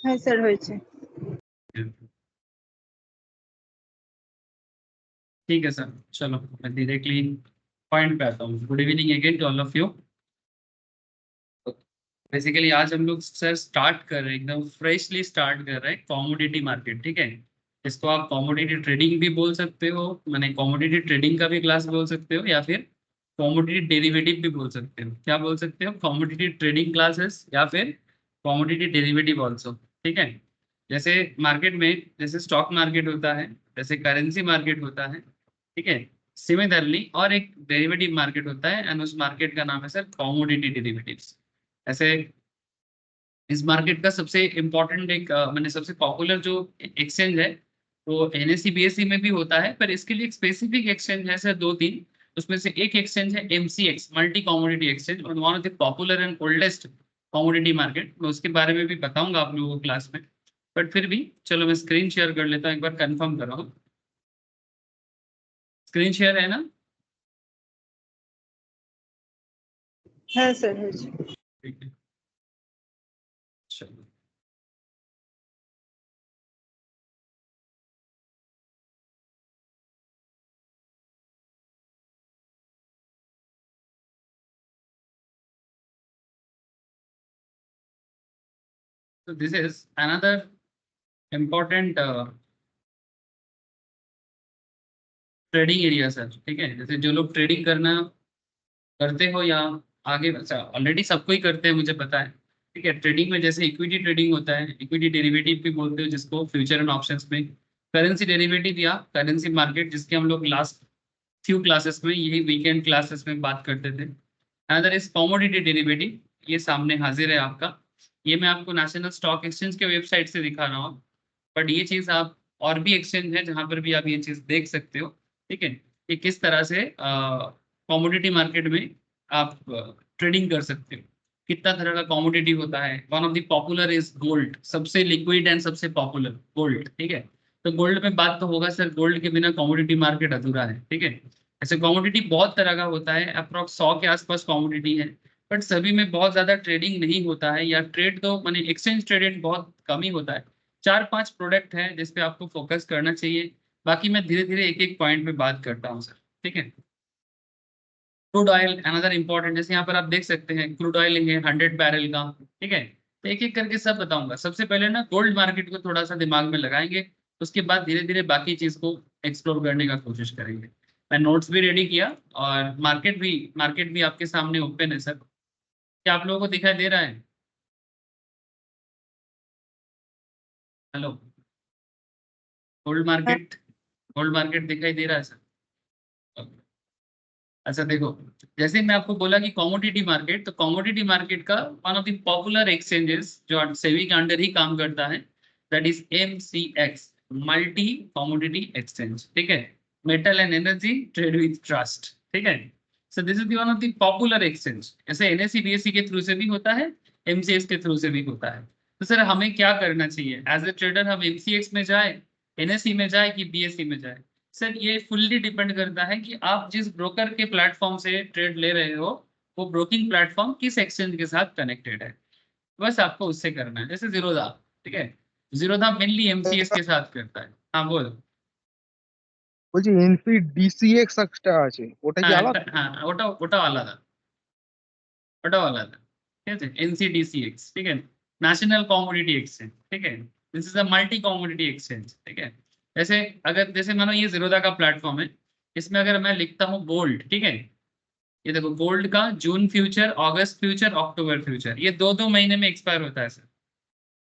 হ্যাঁ স্যার হয়েছে। ठीक है सर, चलो मैं डायरेक्टली पॉइंट पे आता हूँ। Good evening again to all of you. Basically आज हम लोग सर स्टार्ट कर रहे हैं, एकदम फ्रेशली स्टार्ट कर रहे हैं कॉमोडिटी मार्केट। ठीक है, इसको आप कॉमोडिटी ट्रेडिंग भी बोल सकते हो, माने कॉमोडिटी ट्रेडिंग का भी क्लास बोल सकते हो, या फिर कॉमोडिटी डेरिवेटिव भी बोल सकते हो। क्या बोल सकते हो? कॉमोडिटी ट्रेडिंग क्लासेस या फिर कॉमोडिटी डेरिवेटिव ऑल्सो। ठीक है, जैसे मार्केट में जैसे स्टॉक मार्केट होता है, जैसे करेंसी मार्केट होता है, ठीक है, सिमिलरली और एक डेरिवेटिव मार्केट होता है एंड उस मार्केट का नाम है सर कॉमोडिटी डेरिवेटिव्स। ऐसे इस मार्केट का सबसे इम्पोर्टेंट एक मैंने सबसे पॉपुलर जो एक्सचेंज है वो एनएससी बीएससी में भी होता है, पर इसके लिए एक स्पेसिफिक एक्सचेंज है सर, दो तीन। उसमें से एक एक्सचेंज है MCX, multi commodity exchange, one of the popular and oldest commodity market. मैं उसके बारे में भी बताऊंगा आप लोगों को क्लास में, बट फिर भी चलो मैं स्क्रीन शेयर कर लेता हूँ, एक बार कंफर्म कर रहा हूँ। स्क्रीन शेयर है ना? হ্যাঁ স্যার হয়েছে। ठीक है, चलो। So this is another important trading area sir. ठीक है, जैसे जो लोग ट्रेडिंग करना करते हो या आगे, अच्छा ऑलरेडी सबको ही करते हैं मुझे पता है। ठीक है, ट्रेडिंग में जैसे इक्विटी ट्रेडिंग होता है, इक्विटी डेरिवेटिव भी बोलते हो जिसको, फ्यूचर एंड ऑप्शंस में करेंसी डेरिवेटिव या करेंसी मार्केट, जिसके हम लोग लास्ट फ्यू क्लासेस में, यही वीकेंड क्लासेस में बात करते थे। अनदर इज कमोडिटी डेरिवेटिव, ये सामने हाजिर है आपका। ये मैं आपको नेशनल स्टॉक एक्सचेंज के वेबसाइट से दिखा रहा हूँ, बट ये चीज आप और भी एक्सचेंज है जहां पर भी आप ये चीज देख सकते हो। ठीक है, कि किस तरह से कमोडिटी मार्केट में आप ट्रेडिंग कर सकते हो, कितना तरह का कमोडिटी होता है। One of the popular is gold, सबसे लिक्विड एंड सबसे पॉपुलर गोल्ड। ठीक है, तो गोल्ड में बात तो होगा सर, गोल्ड के बिना कमोडिटी मार्केट अधूरा है। ठीक है, ऐसे कमोडिटी बहुत तरह का होता है, अप्रोक्स 100 के आसपास कमोडिटी है, बट सभी में बहुत ज्यादा ट्रेडिंग नहीं होता है, या ट्रेड तो माने एक्सचेंज ट्रेडेड बहुत कम ही होता है। चार पांच प्रोडक्ट है जिसपे आपको फोकस करना चाहिए, बाकी मैं धीरे धीरे एक एक पॉइंट पे बात करता हूँ सर। ठीक है, क्रूड ऑयल अनदर इंपॉर्टेंट, जैसे यहाँ पर आप देख सकते हैं क्रूड ऑयल है 100 बैरल का। ठीक है, तो एक एक करके सब बताऊंगा। सबसे पहले ना गोल्ड मार्केट को थोड़ा सा दिमाग में लगाएंगे, उसके बाद धीरे धीरे बाकी चीज को एक्सप्लोर करने का कोशिश करेंगे। मैं नोट्स भी रेडी किया और मार्केट भी आपके सामने ओपन है सर। क्या आप लोगों को दिखाई दे रहा है? हेलो, गोल्ड হ্যাঁ मार्केट, गोल्ड मार्केट दिखाई दे रहा है सर? अच्छा देखो, जैसे मैं आपको बोला कि कमोडिटी मार्केट, तो कमोडिटी मार्केट का one of the popular exchanges जो सेबी के अंडर ही काम करता है, that is MCX, multi commodity exchange. ठीक है, metal and energy trade with trust. ठीक है, so this is one of the popular exchange. ऐसे एनएससी बीएससी के थ्रू से भी होता है, एमसीएक्स के थ्रू से भी होता है। तो सर हमें क्या करना चाहिए एज ए ट्रेडर? हम एमसीएक्स में जाए, एनएससी में जाए कि बीएससी में जाए? सर ये फुल्ली डिपेंड करता है कि आप जिस ब्रोकर के प्लेटफॉर्म से ट्रेड ले रहे हो, वो ब्रोकिंग प्लेटफॉर्म किस एक्सचेंज के साथ कनेक्टेड है, बस आपको उससे करना है। जैसे जीरोधा, ठीक है, जीरोधा मेनली एमसीएस के साथ करता है। हाँ बोल। বলছি এনপিডিসিএক্স একটা আছে, ওটা কি हाँ আলাদা? हाँ, ওটা ওটা वाला था, ওটা वाला था। ठीक है, एनसीडीसीएक्स, ठीक है, नेशनल कॉमोडिटी एक्सचेंज। ठीक है, this is a multi commodity exchange. ठीक है, जैसे अगर जैसे मानो ये जीरोधा का प्लेटफॉर्म है, इसमें अगर मैं लिखता हूँ गोल्ड, ठीक है, ये देखो गोल्ड का जून फ्यूचर, अगस्त फ्यूचर, अक्टूबर फ्यूचर, ये दो दो महीने में एक्सपायर होता है सर।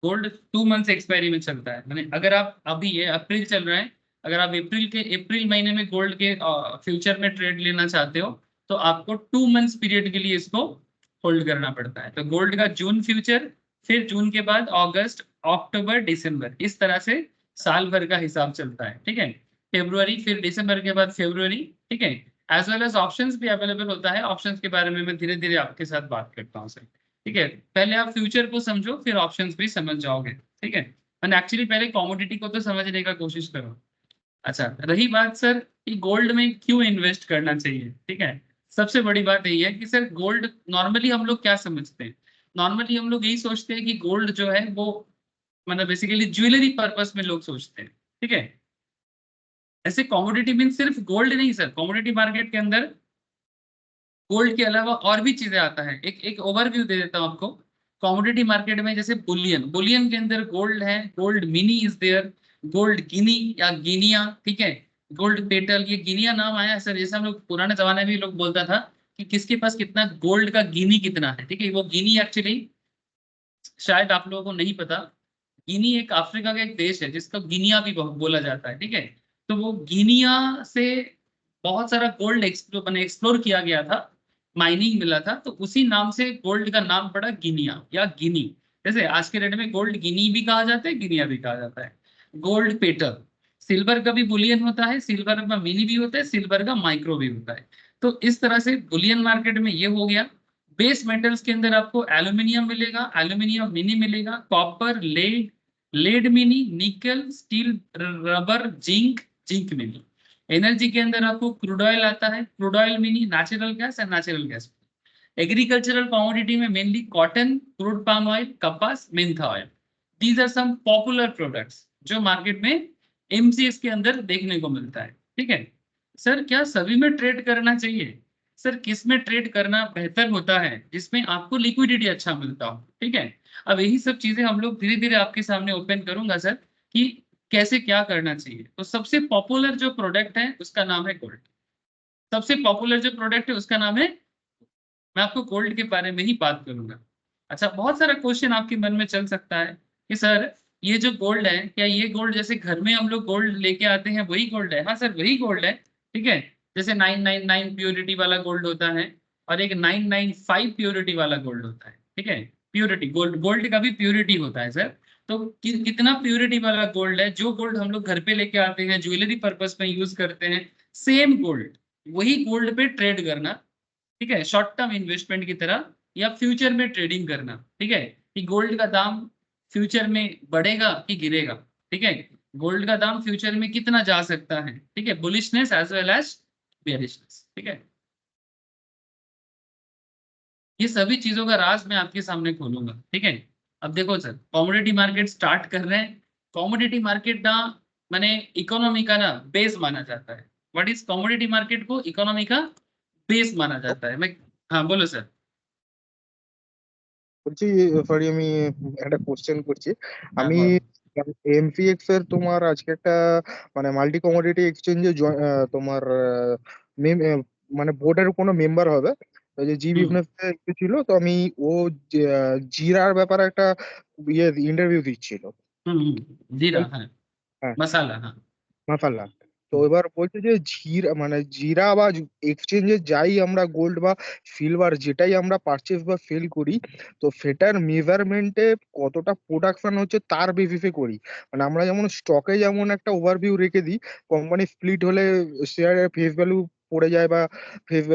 गोल्ड 2 मंथ्स एक्सपायरी में चलता है, मैंने अगर आप अभी ये अप्रैल चल रहा है, अगर आप अप्रैल महीने में गोल्ड के फ्यूचर में ट्रेड लेना चाहते हो, तो आपको 2 मंथ्स पीरियड के लिए इसको होल्ड करना पड़ता है। तो गोल्ड का जून फ्यूचर, फिर जून के बाद अगस्त, अक्टूबर, दिसंबर, इस तरह से साल भर का हिसाब चलता है। ठीक है, फेब्रुवरी, फिर दिसंबर के बाद फेब्रुवरी। ठीक है, एज वेल एज ऑप्शंस भी अवेलेबल होता है, ऑप्शंस के बारे में मैं धीरे धीरे आपके साथ बात करता हूँ सर। ठीक है, पहले आप फ्यूचर को समझो, फिर ऑप्शंस भी समझ जाओगे। ठीक है, मैंने एक्चुअली पहले कमोडिटी को तो समझने का कोशिश करो। अच्छा, रही बात सर कि गोल्ड में क्यों इन्वेस्ट करना चाहिए। ठीक है, सबसे बड़ी बात यही है कि सर गोल्ड, नॉर्मली हम लोग क्या समझते हैं, नॉर्मली हम लोग यही सोचते हैं कि गोल्ड जो है वो मतलब बेसिकली ज्वेलरी पर्पस में लोग सोचते हैं, ठीक है। ऐसे कमोडिटी मीन सिर्फ गोल्ड नहीं सर, कमोडिटी मार्केट के अंदर गोल्ड के अलावा और भी चीजें आता है। एक ओवरव्यू दे देता हूँ आपको। कमोडिटी मार्केट में जैसे बुलियन, बुलियन के अंदर गोल्ड है, gold mini is there, gold guinea या गिनिया, ठीक है, गोल्ड पेटल, ये गिनिया नाम आया है सर, जैसे हम लोग पुराने जमाने में लोग बोलता था कि किसके पास कितना गोल्ड का गिनी कितना है, ठीक है, वो गिनी एक्चुअली शायद आप लोगों को नहीं पता, गिनी एक अफ्रीका का एक देश है जिसका गिनिया भी बोला जाता है, ठीक है। तो वो गिनिया से बहुत सारा गोल्ड एक्सप्लोर किया गया था, माइनिंग मिला था, तो उसी नाम से गोल्ड का नाम पड़ा गिनिया या गिनी। जैसे आज के डेट में गोल्ड गिनी भी कहा जाता है, गिनिया भी कहा जाता है। गोल्ड पेटल, सिल्वर का भी बुलियन होता है, सिल्वर का मिनी भी होता है, सिल्वर का माइक्रो भी होता है। तो इस तरह से बुलियन मार्केट में ये हो गया। बेस मेटल्स के अंदर आपको एल्यूमिनियम मिलेगा, एल्यूमिनियम मिनी मिलेगा, copper, lead, lead mini, nickel, steel, rubber, zinc, zinc mini. Energy के अंदर आपको क्रूड ऑयल आता है, crude oil mini, natural gas and natural gas. Agricultural commodity में mainly cotton, crude palm oil, कपास, mentha oil. These are some popular products जो market में MCX के अंदर देखने को मिलता है, ठीक है। सर क्या सभी में ट्रेड करना चाहिए? सर किस में ट्रेड करना बेहतर होता है? जिसमें आपको लिक्विडिटी अच्छा मिलता हो, ठीक है। अब यही सब चीजें हम लोग धीरे धीरे आपके सामने ओपन करूंगा सर कि कैसे क्या करना चाहिए। तो सबसे पॉपुलर जो प्रोडक्ट है उसका नाम है गोल्ड। सबसे पॉपुलर जो प्रोडक्ट है उसका नाम है, मैं आपको गोल्ड के बारे में ही बात करूंगा। अच्छा, बहुत सारा क्वेश्चन आपके मन में चल सकता है कि सर ये जो गोल्ड है, क्या ये गोल्ड जैसे घर में हम लोग गोल्ड लेके आते हैं वही गोल्ड है? हाँ सर वही गोल्ड है, ठीक है। जैसे 999 प्योरिटी वाला गोल्ड होता है और एक 995 प्योरिटी वाला गोल्ड होता है, ठीक है। प्योरिटी गोल्ड, गोल्ड का भी प्योरिटी होता है सर। तो कितना प्योरिटी वाला गोल्ड है? जो गोल्ड हम लोग घर पे लेके आते हैं, ज्वेलरी पर्पज में यूज करते हैं, सेम गोल्ड, वही गोल्ड पे ट्रेड करना, ठीक है, शॉर्ट टर्म इन्वेस्टमेंट की तरह, या फ्यूचर में ट्रेडिंग करना, ठीक है, कि गोल्ड का दाम फ्यूचर में बढ़ेगा कि गिरेगा, ठीक है, गोल्ड का दाम फ्यूचर में कितना जा सकता है, ठीक है, बुलिशनेस एज वेल एज बेयरिशनेस, ठीक है। ये सभी चीजों का राज मैं आपके सामने खोलूंगा, ठीक है। अब देखो सर, कमोडिटी मार्केट स्टार्ट कर रहे हैं। कमोडिटी मार्केट ना माने इकोनॉमी का ना बेस माना जाता है। व्हाट इज कमोडिटी मार्केट को इकोनॉमी का बेस माना जाता है। मैं, हाँ बोलो सर। বলছি সরি আমি একটা কোশ্চেন করছি। हाँ আমি बोलो। এমপিএক্স এর তোমার আজকে একটা মানে মাল্টি কমোডিটি এক্সচেঞ্জে তোমার মানে বোর্ডের কোনো মেম্বার হবে। ওই যে জি हम्म বিজনেস ছিল, তো আমি ও জিরার ব্যাপারে একটা ইন্টারভিউ দিচ্ছিল। जीरा, हाँ, হ্যাঁ, मसाला, हाँ। মাসাল্লাহ। তো हम्म, এবার বলছে যে জিরা বা এক্সচেঞ্জে যাই আমরা গোল্ড বা সিলভার যেটাই আমরা পারচেজ বা সেল করি, তো সেটার মেজারমেন্টে কতটা প্রোডাকশন হচ্ছে তার বেসিসে করি। মানে আমরা যেমন স্টকে যেমন একটা ওভারভিউ রেখে দিই, কোম্পানি স্প্লিট হলে শেয়ারের ফেস ভ্যালু পড়ে যায় বা ফেস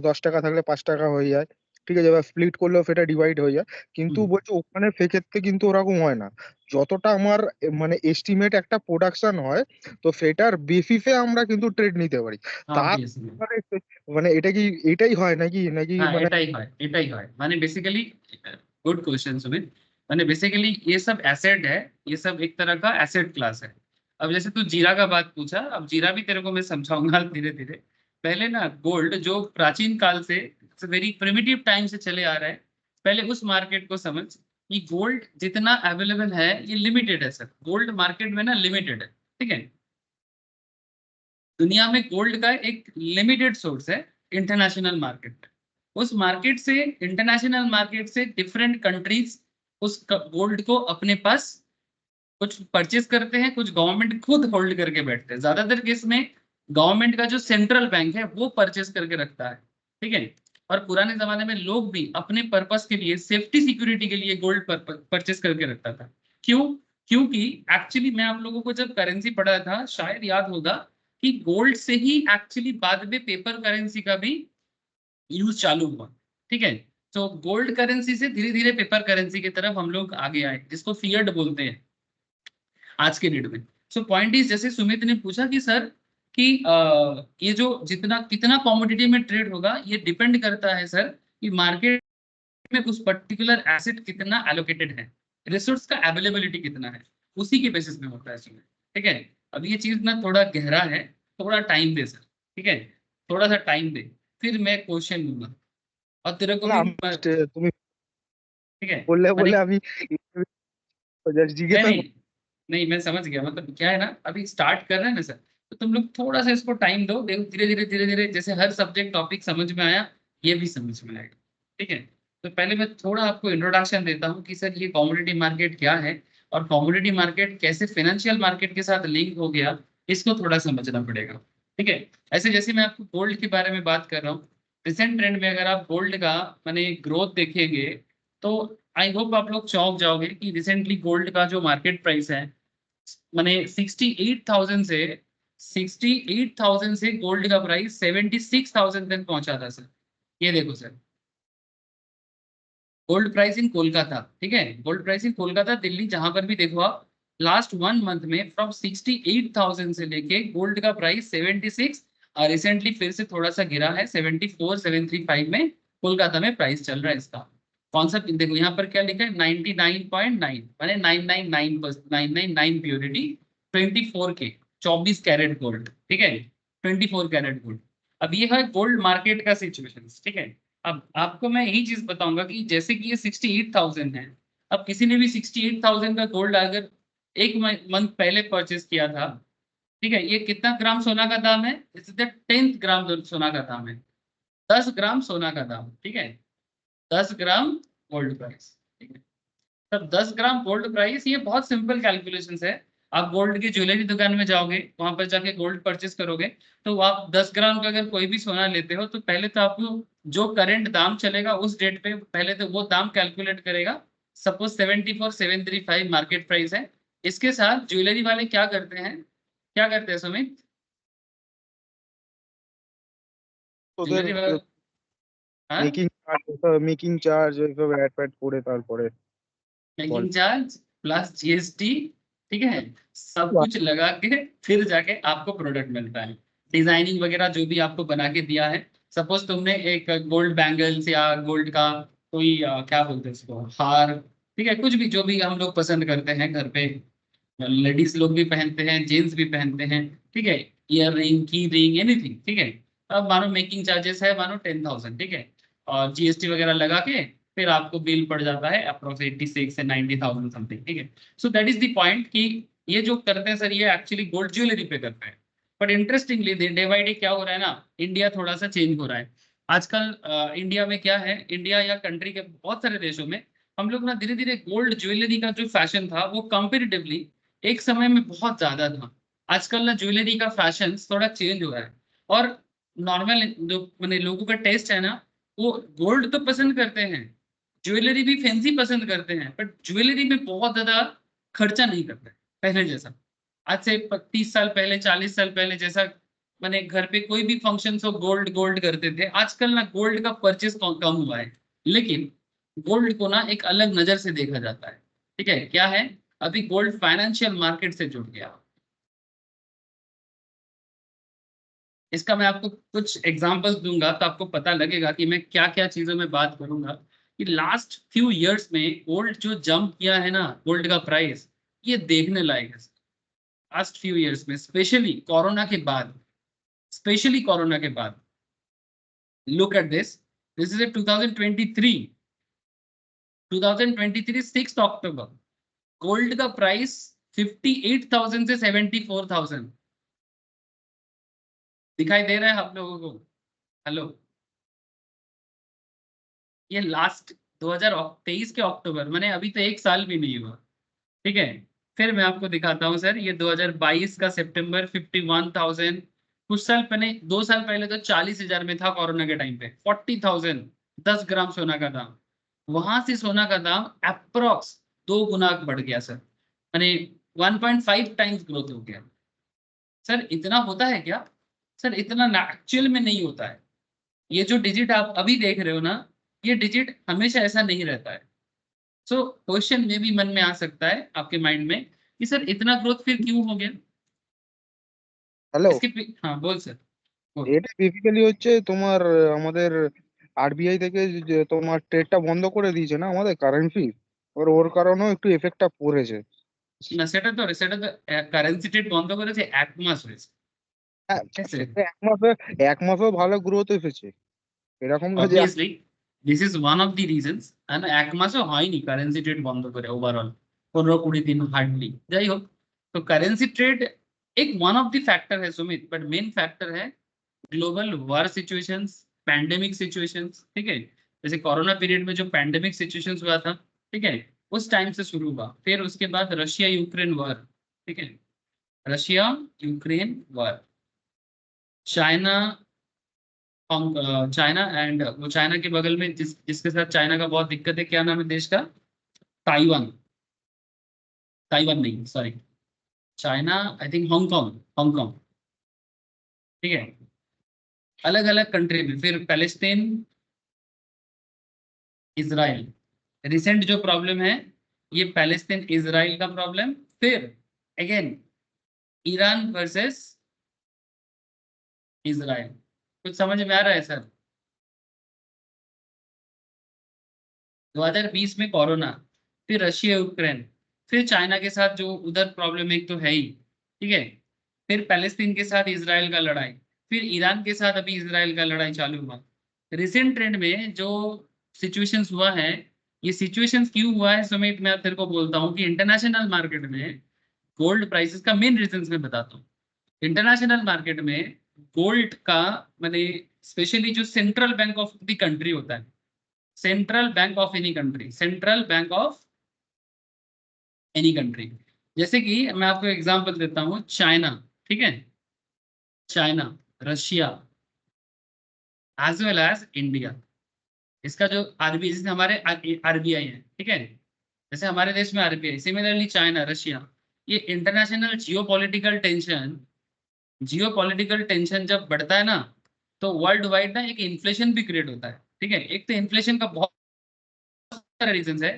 10 টাকা থাকলে 5 টাকা হয়ে যায়, ঠিক আছে, বা স্প্লিট করলেও সেটা ডিভাইড হয়ে যায়। কিন্তু हम्म, বলছে ওখানে সেক্ষেত্রে কিন্তু ওরকম হয় না। যতটা আমার মানে এস্টিমেট একটা প্রোডাকশন হয়, তো সেটার বেসিসে আমরা কিন্তু ট্রেড নিতে পারি। তার obviously। মানে মানে এটা কি এটাই হয় নাকি নাকি हाँ মানে एटाई है माने बेसिकली, गुड क्वेश्चन सुमित। माने बेसिकली ये सब एसेट है, ये सब एक तरह का एसेट क्लास है। अब जैसे तू जीरा का बात पूछा, अब जीरा भी तेरे को मैं समझाऊंगा धीरे धीरे। पहले ना गोल्ड जो प्राचीन काल से वेरी प्रिमिटिव टाइम से चले आ रहा है, पहले उस मार्केट को समझ कि गोल्ड जितना अवेलेबल है ये लिमिटेड है सर। गोल्ड मार्केट में ना लिमिटेड है, ठीक है। दुनिया में गोल्ड का एक लिमिटेड सोर्स है, इंटरनेशनल मार्केट। उस मार्केट से, इंटरनेशनल मार्केट से डिफरेंट कंट्रीज उस गोल्ड को अपने पास कुछ परचेज करते हैं, कुछ गवर्नमेंट खुद होल्ड करके बैठते हैं। ज्यादातर केस में गवर्नमेंट का जो सेंट्रल बैंक है वो परचेज करके रखता है, ठीक है। और पुराने जमाने में लोग भी अपने पर्पस के लिए, सेफ्टी सिक्योरिटी के लिए गोल्ड परचेज करके रखता था। क्यों? क्योंकि एक्चुअली मैं आप लोगों को जब करेंसी पढ़ा था शायद याद होगा कि गोल्ड से ही एक्चुअली बाद में पेपर करेंसी का भी यूज चालू हुआ, ठीक है। तो गोल्ड करेंसी से धीरे धीरे पेपर करेंसी की तरफ हम लोग आगे आए, जिसको फिएट बोलते हैं आज के डेट में। सो पॉइंट इज, जैसे सुमित ने पूछा कि सर कि ये जो जितना कितना कमोडिटी में ट्रेड होगा, ये डिपेंड करता है सर कि मार्केट में उस पर्टिकुलर एसेट कितना एलोकेटेड है, रिसोर्स का अवेलेबिलिटी कितना है। उसी के बेसिस में होता है इसमें, ठीक है। अब ये चीज ना थोड़ा गहरा है, थोड़ा टाइम दे सर, ठीक है, थोड़ा सा टाइम दे, फिर मैं क्वेश्चन लूंगा और तेरे को না भी আমি তুমি ठीक है। বললে मैंने বলে আমি জাস্ট नहीं জিজ্ঞাসা नहीं नहीं, मैं समझ गया, मतलब क्या है ना, अभी स्टार्ट कर रहे हैं ना सर, तो तुम लोग थोड़ा सा इसको टाइम दो, देखो धीरे धीरे जैसे हर सब्जेक्ट टॉपिक समझ में आया, ये भी समझ में आएगा, ठीक है। तो पहले मैं थोड़ा आपको इंट्रोडक्शन देता हूँ कि सर ये कमोडिटी मार्केट क्या है और कमोडिटी मार्केट कैसे फाइनेंशियल मार्केट के साथ लिंक हो गया, इसको थोड़ा समझना पड़ेगा, ठीक है। ऐसे जैसे मैं आपको गोल्ड के बारे में बात कर रहा हूँ, रिसेंट ट्रेंड में अगर आप गोल्ड का माने ग्रोथ देखेंगे, तो आई होप आप लोग चौंक जाओगे कि रिसेंटली गोल्ड का जो मार्केट प्राइस है, माने 68,000 से 68,000 से गोल्ड का प्राइस 76,000 तक पहुंचा था सर। ये देखो sir, gold price in Kolkata, ठीक है, gold price in Kolkata, Delhi, जहां पर भी देखो आप, लास्ट 1 मंथ में फ्रॉम 68,000 से लेके गोल्ड का प्राइस 76, और रिसेंटली फिर से थोड़ा सा गिरा है 74 735 में कोलकाता में प्राइस चल रहा है इसका। कौन सा देखो यहाँ पर क्या लिखा है, 99.9 माने 999 प्योरिटी, 24K 24 कैरेट गोल्ड, ठीक है, 24 कैरेट गोल्ड। अब ये है गोल्ड मार्केट का सिचुएशन, ठीक है। अब आपको मैं यही चीज बताऊंगा कि जैसे कि ये 68,000 है, अब किसी ने भी 68,000 का गोल्ड अगर एक मंथ पहले परचेस किया था, ठीक है, ये कितना ग्राम सोना का दाम है, इट्स द 10th ग्राम सोना का दाम है, 10 ग्राम सोना का दाम, ठीक है, 10 ग्राम गोल्ड प्राइस, ठीक है। तब 10 ग्राम गोल्ड प्राइस, ये बहुत सिंपल कैलकुलेशन है। आप गोल्ड की ज्वेलरी दुकान में जाओगे, वहां पर जाके गोल्ड परचेस करोगे, तो आप 10 ग्राम का अगर कोई भी सोना लेते हो, तो पहले तो आपको जो करंट दाम चलेगा उस डेट पे पहले तो वो दाम कैलकुलेट करेगा। सपोज 74,735 मार्केट प्राइस है, इसके साथ ज्वेलरी वाले क्या करते हैं, क्या करते हैं सुमित, ওদের ज्वेलरी वाले, हाँ, মেকিং চার্জ ওইসব অ্যাড ফ্যাড করে তারপরে বল मेकिंग चार्ज प्लस जीएसटी, ठीक है, सब कुछ लगा के फिर जाके आपको प्रोडक्ट मिलता है। डिजाइनिंग वगैरह जो भी आपको बना के दिया है, सपोज तुमने एक गोल्ड बैंगल्स या गोल्ड का कोई क्या बोलते हैं उसको, हार, ठीक है, कुछ भी जो भी हम लोग पसंद करते हैं घर पे, लेडीज लोग भी पहनते हैं, जेंट्स भी पहनते हैं, ठीक है, ईयर रिंग, की रिंग, एनीथिंग, ठीक है। अब मानो मेकिंग चार्जेस है मानो 10,000, ठीक है, और जीएसटी वगैरह लगा के फिर आपको बिल पड़ जाता है अप्रोक्स 86 से 90,000 समथिंग, ठीक है। So that is the point कि ये जो करते हैं सर, ये एक्चुअली गोल्ड ज्वेलरी पे करते हैं। But interestingly day by day क्या हो रहा है ना, इंडिया थोड़ा सा चेंज हो रहा है आजकल। इंडिया में क्या है, इंडिया या कंट्री के बहुत सारे देशों में हम लोग ना धीरे धीरे गोल्ड ज्वेलरी का जो फैशन था वो कंपेरेटिवली एक समय में बहुत ज्यादा था। आजकल ना ज्वेलरी का फैशन थोड़ा चेंज हो रहा है, और नॉर्मल जो मैंने लोगों का टेस्ट है ना, वो गोल्ड तो पसंद करते हैं, ज्वेलरी भी फैंसी पसंद करते हैं, बट ज्वेलरी में बहुत ज्यादा खर्चा नहीं करते पहले जैसा। आज से 30 साल पहले, 40 साल पहले जैसा मैंने घर पे कोई भी फंक्शन हो गोल्ड गोल्ड करते थे, आजकल ना गोल्ड का परचेस कम हुआ है, लेकिन गोल्ड को ना एक अलग नजर से देखा जाता है, ठीक है। क्या है, अभी गोल्ड फाइनेंशियल मार्केट से जुड़ गया। इसका मैं आपको कुछ एग्जांपल्स दूंगा तो आपको पता लगेगा कि मैं क्या क्या चीजों में बात करूंगा, कि लास्ट फ्यू इयर्स में गोल्ड जो जंप किया है ना, गोल्ड का प्राइस, ये देखने लायक है लास्ट फ्यू इयर्स में, स्पेशली कोरोना के बाद, स्पेशली कोरोना के बाद। Look at this is A 2023 6 October, gold का प्राइस 58,000 से 74,000। दिखाई दे रहा है आप लोगों को, हेलो, ये लास्ट 2023 के अक्टूबर, मैंने अभी तो एक साल भी नहीं हुआ, ठीक है। फिर मैं आपको दिखाता हूँ सर, ये 2022 का सितंबर 51,000, कुछ साल पहले, 2 साल पहले तो 40,000 में था कोरोना के टाइम पे, 40,000, 10 ग्राम सोना का दाम। वहां से सोना का दाम अप्रोक्स 2 गुना बढ़ गया सर, मैंने 1.5 टाइम्स ग्रोथ हो गया। सर इतना होता है क्या, सर इतना एक्चुअल में नहीं होता है। ये जो डिजिट आप अभी देख रहे हो ना, ये डिजिट हमेशा ऐसा नहीं रहता है। सो क्वेश्चन में भी मन में आ सकता है आपके माइंड में कि सर इतना ग्रोथ फिर क्यों हो गया, হ্যালো इसके हाँ बोल सर, बोल। এটা বেসিক্যালি হচ্ছে তোমার আমাদের আরবিআই থেকে যে তোমার ট্রেডটা বন্ধ করে দিয়েছে না আমাদের কারেন্সি, ওর ওর কারণেও একটু এফেক্টটা পড়েছে। না সেটা তো কারেন্সি ট্রেড বন্ধ করেছে 1 মাস হয়েছে। হ্যাঁ, ঠিক আছে, সেটা এক মাসেও ভালো গ্রোথ এসেছে, এরকম না যে obviously this is one of the reasons. 1 মাসও হয়নি কারেন্সি ট্রেড বন্ধ করে ওভারঅল, 15-20 दिन हार्डली। যাই হোক, तो करेंसी ट्रेड एक वन ऑफ द फैक्टर है सुमित, बट मेन फैक्टर है ग्लोबल वार सिचुएशंस, पैंडेमिक सिचुएशंस। ठीक है, जैसे कोरोना पीरियड में जो पैंडेमिक सिचुएशंस हुआ था, ठीक है, उस टाइम से शुरू हुआ। फिर उसके बाद रशिया यूक्रेन वार, ठीक है, Russia Ukraine war, China China and वो चाइना के बगल में जिसके साथ चाइना का बहुत दिक्कत है, क्या नाम है देश का? ताइवान। ताइवान नहीं, sorry, China, I think Hong Kong, Hong Kong. ठीक है, अलग अलग कंट्री में। फिर पैलेस्टीन, इजराइल, रिसेंट जो प्रॉब्लम है ये पैलेस्टीन इजराइल का प्रॉब्लम। फिर अगेन ईरान वर्सेस इजराइल। कुछ समझ में आ रहा है सर? 2020 में कोरोना, फिर रशिया यूक्रेन, फिर चाइना के साथ जो उधर प्रॉब्लम एक तो है ही, ठीक है, फिर पैलेस्तीन के साथ इसराइल का लड़ाई, फिर ईरान के साथ अभी इसराइल का लड़ाई चालू हुआ। रिसेंट ट्रेंड में जो सिचुएशंस हुआ है, ये सिचुएशंस क्यों हुआ है सुमित, मैं तेरे को बोलता हूँ कि इंटरनेशनल मार्केट में गोल्ड प्राइसेस का मेन रीजन मैं बताता हूँ। इंटरनेशनल मार्केट में गोल्ड का मैंने स्पेशली जो central bank of the country होता है, central bank of any country, central bank of any country, जैसे कि मैं आपको एग्जांपल देता हूं, चाइना, ठीक है, China, Russia, as well as India, इसका जो आरबीआई, जैसे हमारे आरबीआई है, ठीक है, जैसे हमारे देश में आरबीआई, सिमिलरली चाइना, रशिया, ये इंटरनेशनल जियोपॉलिटिकल टेंशन जब बढ़ता है ना, तो वर्ल्ड वाइड ना एक इन्फ्लेशन भी क्रिएट होता है। ठीक है, एक तो इन्फ्लेशन का बहुत सारे रीजंस है,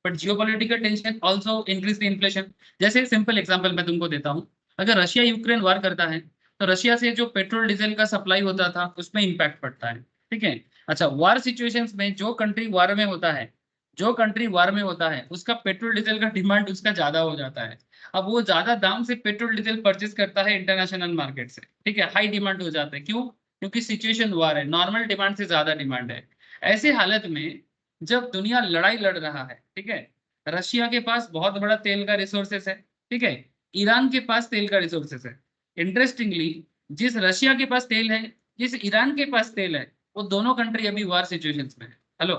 but geopolitical tension also increase the inflation. जैसे सिंपल एग्जांपल मैं तुमको देता हूं, अगर रशिया यूक्रेन वार करता है तो रशिया से जो पेट्रोल डीजल का सप्लाई होता था उसमें इंपैक्ट पड़ता है। ठीक है, अच्छा, वार सिचुएशंस में जो कंट्री वार में होता है, जो कंट्री वार में होता है उसका पेट्रोल डीजल का डिमांड उसका ज्यादा हो जाता है। अब वो ज्यादा दाम से पेट्रोल डीजल परचेज करता है इंटरनेशनल मार्केट से। ठीक है, हाई डिमांड हो जाता है, क्यों? क्योंकि सिचुएशन वार है, नॉर्मल डिमांड से ज्यादा डिमांड है। ऐसे हालत में जब दुनिया लड़ाई लड़ रहा है, ठीक है, रशिया के पास बहुत बड़ा तेल का रिसोर्सेस है, ठीक है, ईरान के पास तेल का रिसोर्सेस है। इंटरेस्टिंगली, जिस रशिया के पास तेल है, जिस ईरान के पास तेल है, वो दोनों कंट्री अभी वार सिचुएशंस में है। हेलो,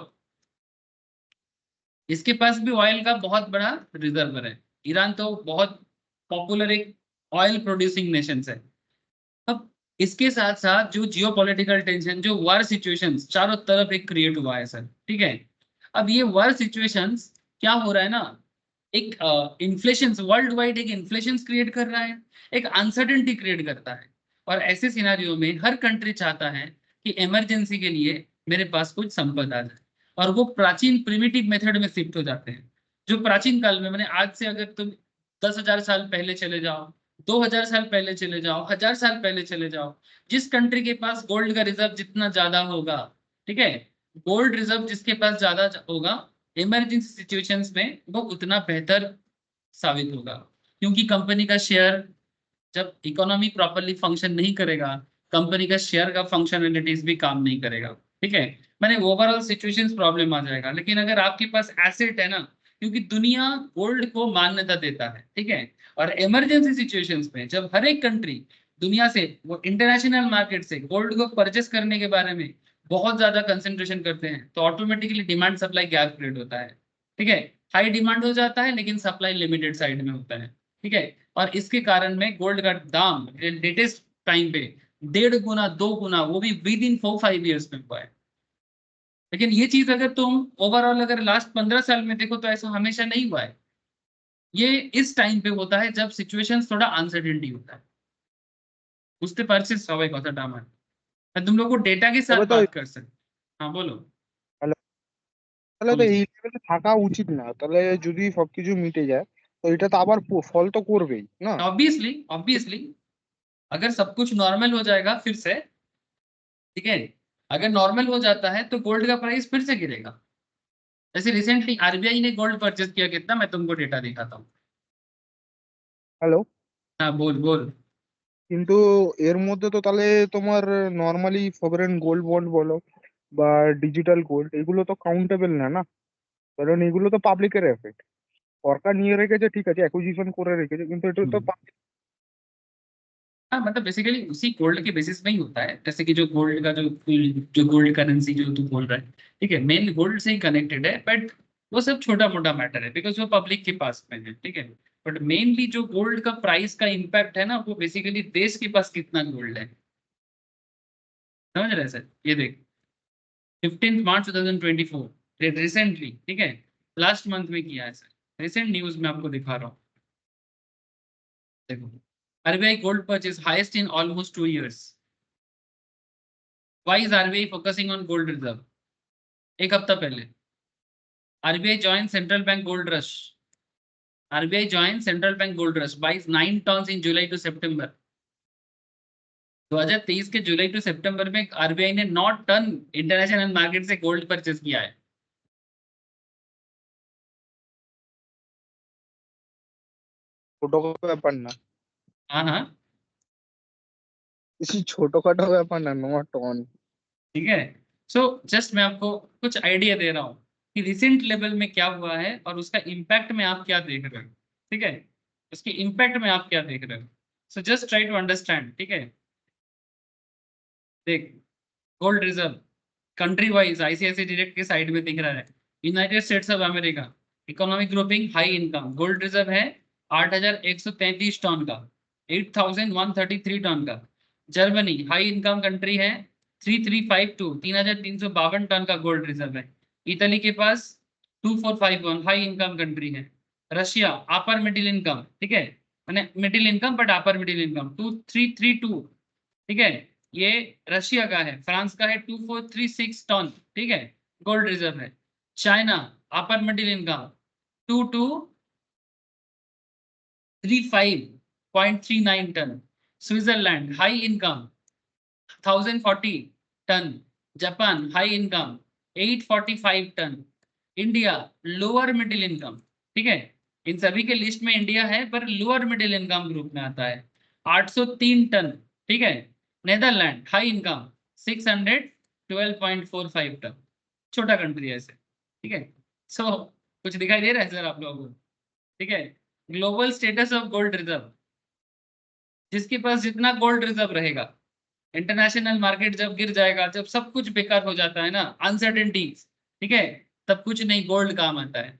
इसके पास भी ऑयल का बहुत बड़ा रिजर्वर है। ईरान तो बहुत पॉपुलर एक ऑयल प्रोड्यूसिंग नेशन है। अब इसके साथ साथ जो जियोपॉलिटिकल टेंशन, जो वार सिचुएशंस चारों तरफ एक क्रिएट हुआ है सर, ठीक है, अब ये वार सिचुएशंस क्या हो रहा है ना, एक इन्फ्लेशन, वर्ल्ड वाइड एक इन्फ्लेशन क्रिएट कर रहा है, एक अनसर्टेनिटी क्रिएट करता है। और ऐसे सिनारियो में हर कंट्री चाहता है कि इमरजेंसी के लिए मेरे पास कुछ संपदा आ जाए, और वो प्राचीन प्रिमिटिव मेथड में शिफ्ट हो जाते हैं। जो प्राचीन काल में, मैंने आज से अगर तुम 10,000 साल पहले चले जाओ, 2,000 साल पहले चले जाओ, 1,000 साल पहले चले जाओ, जिस कंट्री के पास गोल्ड का रिजर्व जितना ज्यादा होगा, ठीक है, गोल्ड रिजर्व जिसके पास ज्यादा होगा, इमरजेंसी सिचुएशंस में वो उतना बेहतर साबित होगा। क्योंकि कंपनी का शेयर, जब इकोनॉमी प्रॉपरली फंक्शन नहीं करेगा, कंपनी का शेयर का फंक्शनलिटीज भी काम नहीं करेगा। ठीक है, मैंने ओवरऑल सिचुएशंस प्रॉब्लम आ जाएगा। लेकिन अगर आपके पास एसेट है ना, क्योंकि दुनिया गोल्ड को मान्यता देता है, ठीक है, और इमरजेंसी सिचुएशंस में जब हर एक कंट्री दुनिया से, वो इंटरनेशनल मार्केट से गोल्ड को परचेस करने के बारे में बहुत ज्यादा कंसेंट्रेशन करते हैं, तो automatically demand supply gap create होता है। ठीक है, हाई डिमांड हो जाता है लेकिन सप्लाई लिमिटेड साइड में होता है। ठीक है, और इसके कारण में गोल्ड का दाम लेटेस्ट टाइम पे 1.5 गुना 2 गुना, वो भी विद इन 4-5 ईयर्स में हुआ है। लेकिन ये चीज अगर तुम ओवरऑल अगर लास्ट 15 साल में देखो तो ऐसा हमेशा नहीं हुआ है। ये इस टाइम पे होता है जब सिचुएशन थोड़ा अनसर्टेनिटी होता है, বুঝতে পারছিস সবাই কথাটা আমার? मैं तुम लोग को डेटा के साथ তবে তো बात कर सकते। हाँ बोलो। তাহলে তাহলে তো सुमित এই লেভেলে থাকা উচিত না, তাহলে যদি সবকিছু মিটে যায় তো এটা তো আবার ফল তো করবেই না। ऑब्वियसली ऑब्वियसली अगर सब कुछ नॉर्मल हो जाएगा फिर से, ठीक है, अगर नॉर्मल हो जाता है तो गोल्ड का प्राइस फिर से गिरेगा। जैसे रिसेंटली आरबीआई ने गोल्ड परचेज किया, कितना, मैं तुमको डेटा दिखाता हूँ। হ্যালো। हाँ बोल बोल। কিন্তু এর মধ্যে তো তাহলে তোমার নর্মালি সভরেন গোল্ড বন্ড বলো বা ডিজিটাল গোল্ড, এগুলো তো কাউন্টেবল না না, কারণ এগুলো তো পাবলিকের অ্যাসেট। সরকার নিয়ে রেখেছে ঠিক আছে, অ্যাকুইজিশন করে রেখেছে, কিন্তু এটা তো हाँ मतलब बेसिकली उसी गोल्ड के बेसिस में ही होता है, जैसे कि जो गोल्ड का जो गोल्ड करेंसी जो तू बोल रहा है, ठीक है, मेन गोल्ड से ही कनेक्टेड है, बट वो सब छोटा मोटा मैटर है बिकॉज वो पब्लिक के पास में है, ठीक है। बट मेनली जो गोल्ड का प्राइस का इम्पैक्ट है ना, वो बेसिकली देश के पास कितना गोल्ड है, समझ रहे हैं सर। ये देख 15 मार्च 2024 रिसेंटली, ठीक है, लास्ट मंथ में किया है सर, रिसेंट न्यूज में आपको दिखा रहा हूँ। देखो, RBI gold purchase highest in almost 2 years। Why is RBI focusing on gold reserve? एक हफ्ता पहले RBI joined central bank gold rush. RBI joined central bank gold rush buys 9 tons in July to September. 2023 के जुलाई to सितंबर में RBI ने 9 ton international market से gold purchase किया है। ছোটখাটো ব্যাপার না, हाँ हाँ বেশি ছোটখাটো ব্যাপার না, 9 টন। ठीक है। सो जस्ट मैं आपको कुछ आइडिया दे रहा हूँ कि रिसेंट लेवल में क्या हुआ है और उसका इम्पैक्ट में आप क्या देख रहे हो, ठीक है, उसके इम्पैक्ट में आप क्या देख रहे हो। So just try to understand, ठीक है। देख, gold reserve country wise ICICI direct के साइड में दिख रहा है। United States of America economic grouping high income gold reserve है 8,133 टन का, 8,133 टन का। जर्मनी हाई इनकम कंट्री है 3,352 3,352 टन का गोल्ड रिजर्व है। इटली के पास 2,451 हाई इनकम कंट्री है। रशिया अपर मिडिल इनकम, ठीक है, मैंने middle income but upper middle income 2,332, ठीक है, ये रशिया का है। फ्रांस का है 2,436 टन, ठीक है, गोल्ड रिजर्व है। China upper middle income 2,235.39 ton. Switzerland high income 1,040 ton. Japan high income 845 ton. India lower middle income, ठीक है, इन सभी के लिस्ट में इंडिया है पर लोअर मिडिल इनकम ग्रुप में आता है, 803 टन, ठीक है। Netherland high income 612.45 ton. छोटा कंट्री है ऐसे, ठीक है। सो कुछ दिखाई दे रहा है सर आप लोगों को, ठीक है। Global status of gold reserve, जिसके पास जितना गोल्ड रिजर्व रहेगा, इंटरनेशनल मार्केट जब गिर जाएगा, जब सब कुछ बेकार हो जाता है ना, अनसर्टेनिटीज, ठीक है, तब कुछ नहीं गोल्ड काम आता है।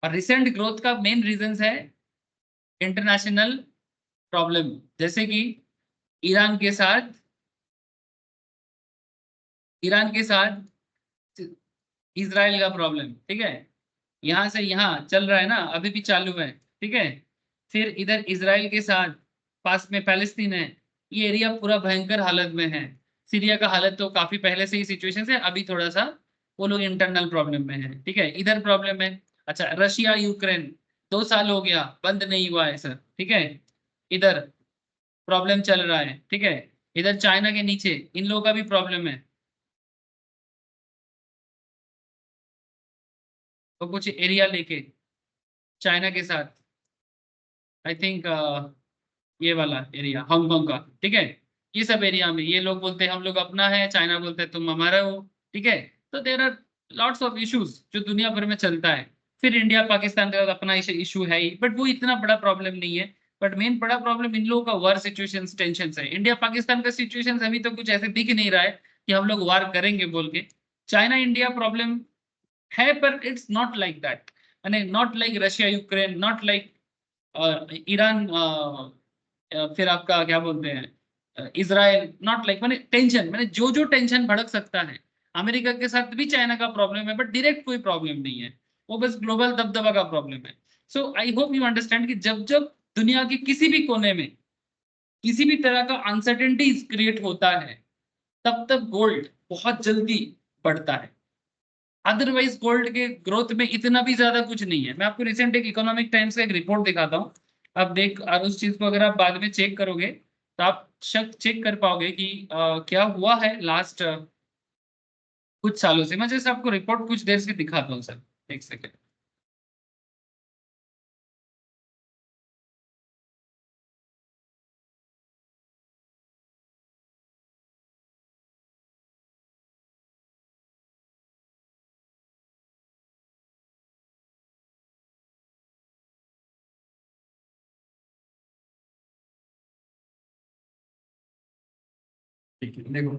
और रिसेंट ग्रोथ का मेन रीजन है इंटरनेशनल प्रॉब्लम, जैसे कि ईरान के साथ ईरान के साथ इजराइल का प्रॉब्लम, ठीक है, यहाँ से यहाँ चल रहा है ना, अभी भी चालू है, ठीक है। फिर इधर इजराइल के साथ पास में पैलेस्तीन है, ये एरिया पूरा भयंकर हालत में है। सीरिया का हालत तो काफी पहले से ही सिचुएशन है, अभी थोड़ा सा वो लोग इंटरनल प्रॉब्लम में है, ठीक है, इधर प्रॉब्लम है। अच्छा, रशिया यूक्रेन 2 साल हो गया बंद नहीं हुआ है सर, ठीक है, इधर प्रॉब्लम चल रहा है, ठीक है। इधर चाइना के नीचे इन लोगों का भी प्रॉब्लम है, तो कुछ एरिया लेके चाइना के साथ, आई थिंक ये वाला एरिया हांगकांग का, ठीक है, ये सब एरिया में ये लोग बोलते हैं हम लोग अपना है, चाइना बोलते हैं तुम हमारा हो, ठीक है। तो there are lots of issues जो दुनिया भर में चलता है। फिर इंडिया पाकिस्तान का अपना इशू है ही, बट वो इतना बड़ा प्रॉब्लम नहीं है। बट मेन बड़ा प्रॉब्लम इन लोगों का वार सिचुएशन टेंशन है। इंडिया पाकिस्तान का सिचुएशन अभी तो कुछ ऐसे दिख नहीं रहा है कि हम लोग वार करेंगे बोल के। चाइना इंडिया प्रॉब्लम है पर इट्स नॉट लाइक दैट, यानी not like Russia Ukraine, not like Iran, फिर आपका क्या बोलते हैं इजराइल, नॉट लाइक, मैंने टेंशन, मैंने जो जो टेंशन भड़क सकता है अमेरिका के साथ भी चाइना का प्रॉब्लम है, बट डायरेक्ट कोई प्रॉब्लम नहीं है, वो बस ग्लोबल दबदबा का प्रॉब्लम है। सो आई होप यू अंडरस्टैंड कि जब जब दुनिया के किसी भी कोने में किसी भी तरह का अनसर्टेनिटीज क्रिएट होता है, तब तब गोल्ड बहुत जल्दी बढ़ता है। अदरवाइज गोल्ड के ग्रोथ में इतना भी ज्यादा कुछ नहीं है। मैं आपको रिसेंट एक इकोनॉमिक टाइम्स का एक रिपोर्ट दिखाता हूँ, आप देख, और उस चीज को अगर आप बाद में चेक करोगे तो आप शक चेक कर पाओगे कि क्या हुआ है लास्ट कुछ सालों से। मैं जैसे आपको रिपोर्ट कुछ देर से दिखाता हूँ सर, एक सेकेंड। ठीक है, देखो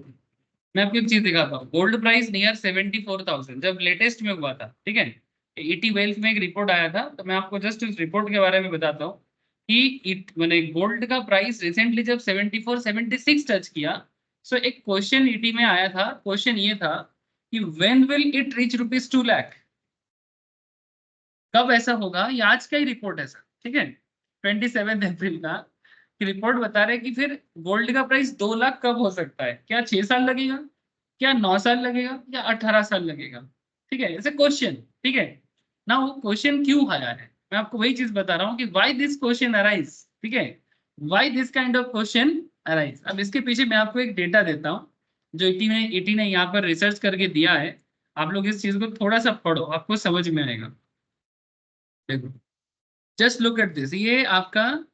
मैं आपको एक चीज दिखाता हूँ। गोल्ड प्राइस नियर 74,000 जब लेटेस्ट में हुआ था, ठीक है, ईटी वेल्थ में एक रिपोर्ट आया था, तो मैं आपको जस्ट उस रिपोर्ट के बारे में बताता हूँ कि मैंने गोल्ड का प्राइस रिसेंटली जब 74 76 टच किया, सो एक क्वेश्चन ईटी में आया था। क्वेश्चन ये था कि when will it reach ₹2 lakh, कब ऐसा होगा। ये आज का ही रिपोर्ट है सर, ठीक है, 27 अप्रैल का रिपोर्ट बता रहे कि फिर गोल्ड का प्राइस 2 लाख कब हो सकता है। क्या 6 साल लगेगा, क्या 9 साल लगेगा, या 18 साल लगेगा, ठीक है, ऐसे क्वेश्चन, ठीक है ना। वो क्वेश्चन क्यों आया है, मैं आपको वही चीज बता रहा हूँ कि व्हाई दिस क्वेश्चन अराइज, ठीक है, why this kind of question arise. अब इसके पीछे मैं आपको एक डेटा देता हूँ जो ईटी ने यहाँ पर रिसर्च करके दिया है। आप लोग इस चीज को थोड़ा सा पढ़ो, आपको समझ में आएगा। देखो, जस्ट लुक एट दिस, ये आपका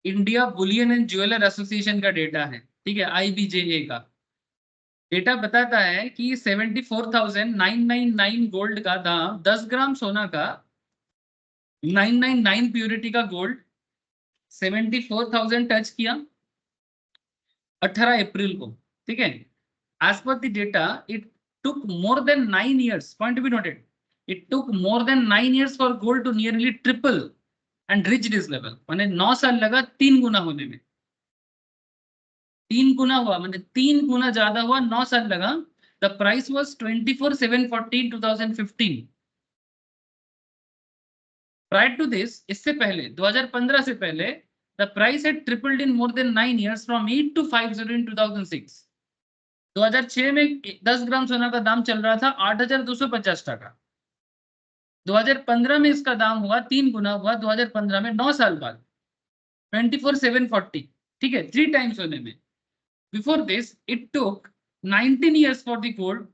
India Boolean and jeweller association का डेटा है, ठीक है, आईबीजेए का डेटा बताता है कि 74,999 गोल्ड का दाम, 10 ग्राम सोना का 999 प्योरिटी का गोल्ड 74,000 टच किया 18 अप्रैल को, ठीक है। As per the data it took more than 9 years, point be noted, it took more than 9 years for gold to nearly triple and reach this level. मैंने 9 साल लगा 3 गुना होने में, 3 गुना हुआ, मैंने 3 गुना ज्यादा हुआ, 9 साल लगा। The price was 24,740 in 2015। Prior to this, इससे पहले 2015 से पहले the price had tripled in more than 9 years from 8 to 50 in 2006। 2006 में 10 ग्राम सोना का दाम चल रहा था 8,250 टका। 2015 में इसका दाम हुआ 3 गुना हुआ, 2015 में 9 साल बाद 24,740, ठीक है, 3 टाइम्स होने में। Before this, it took 19 years for the gold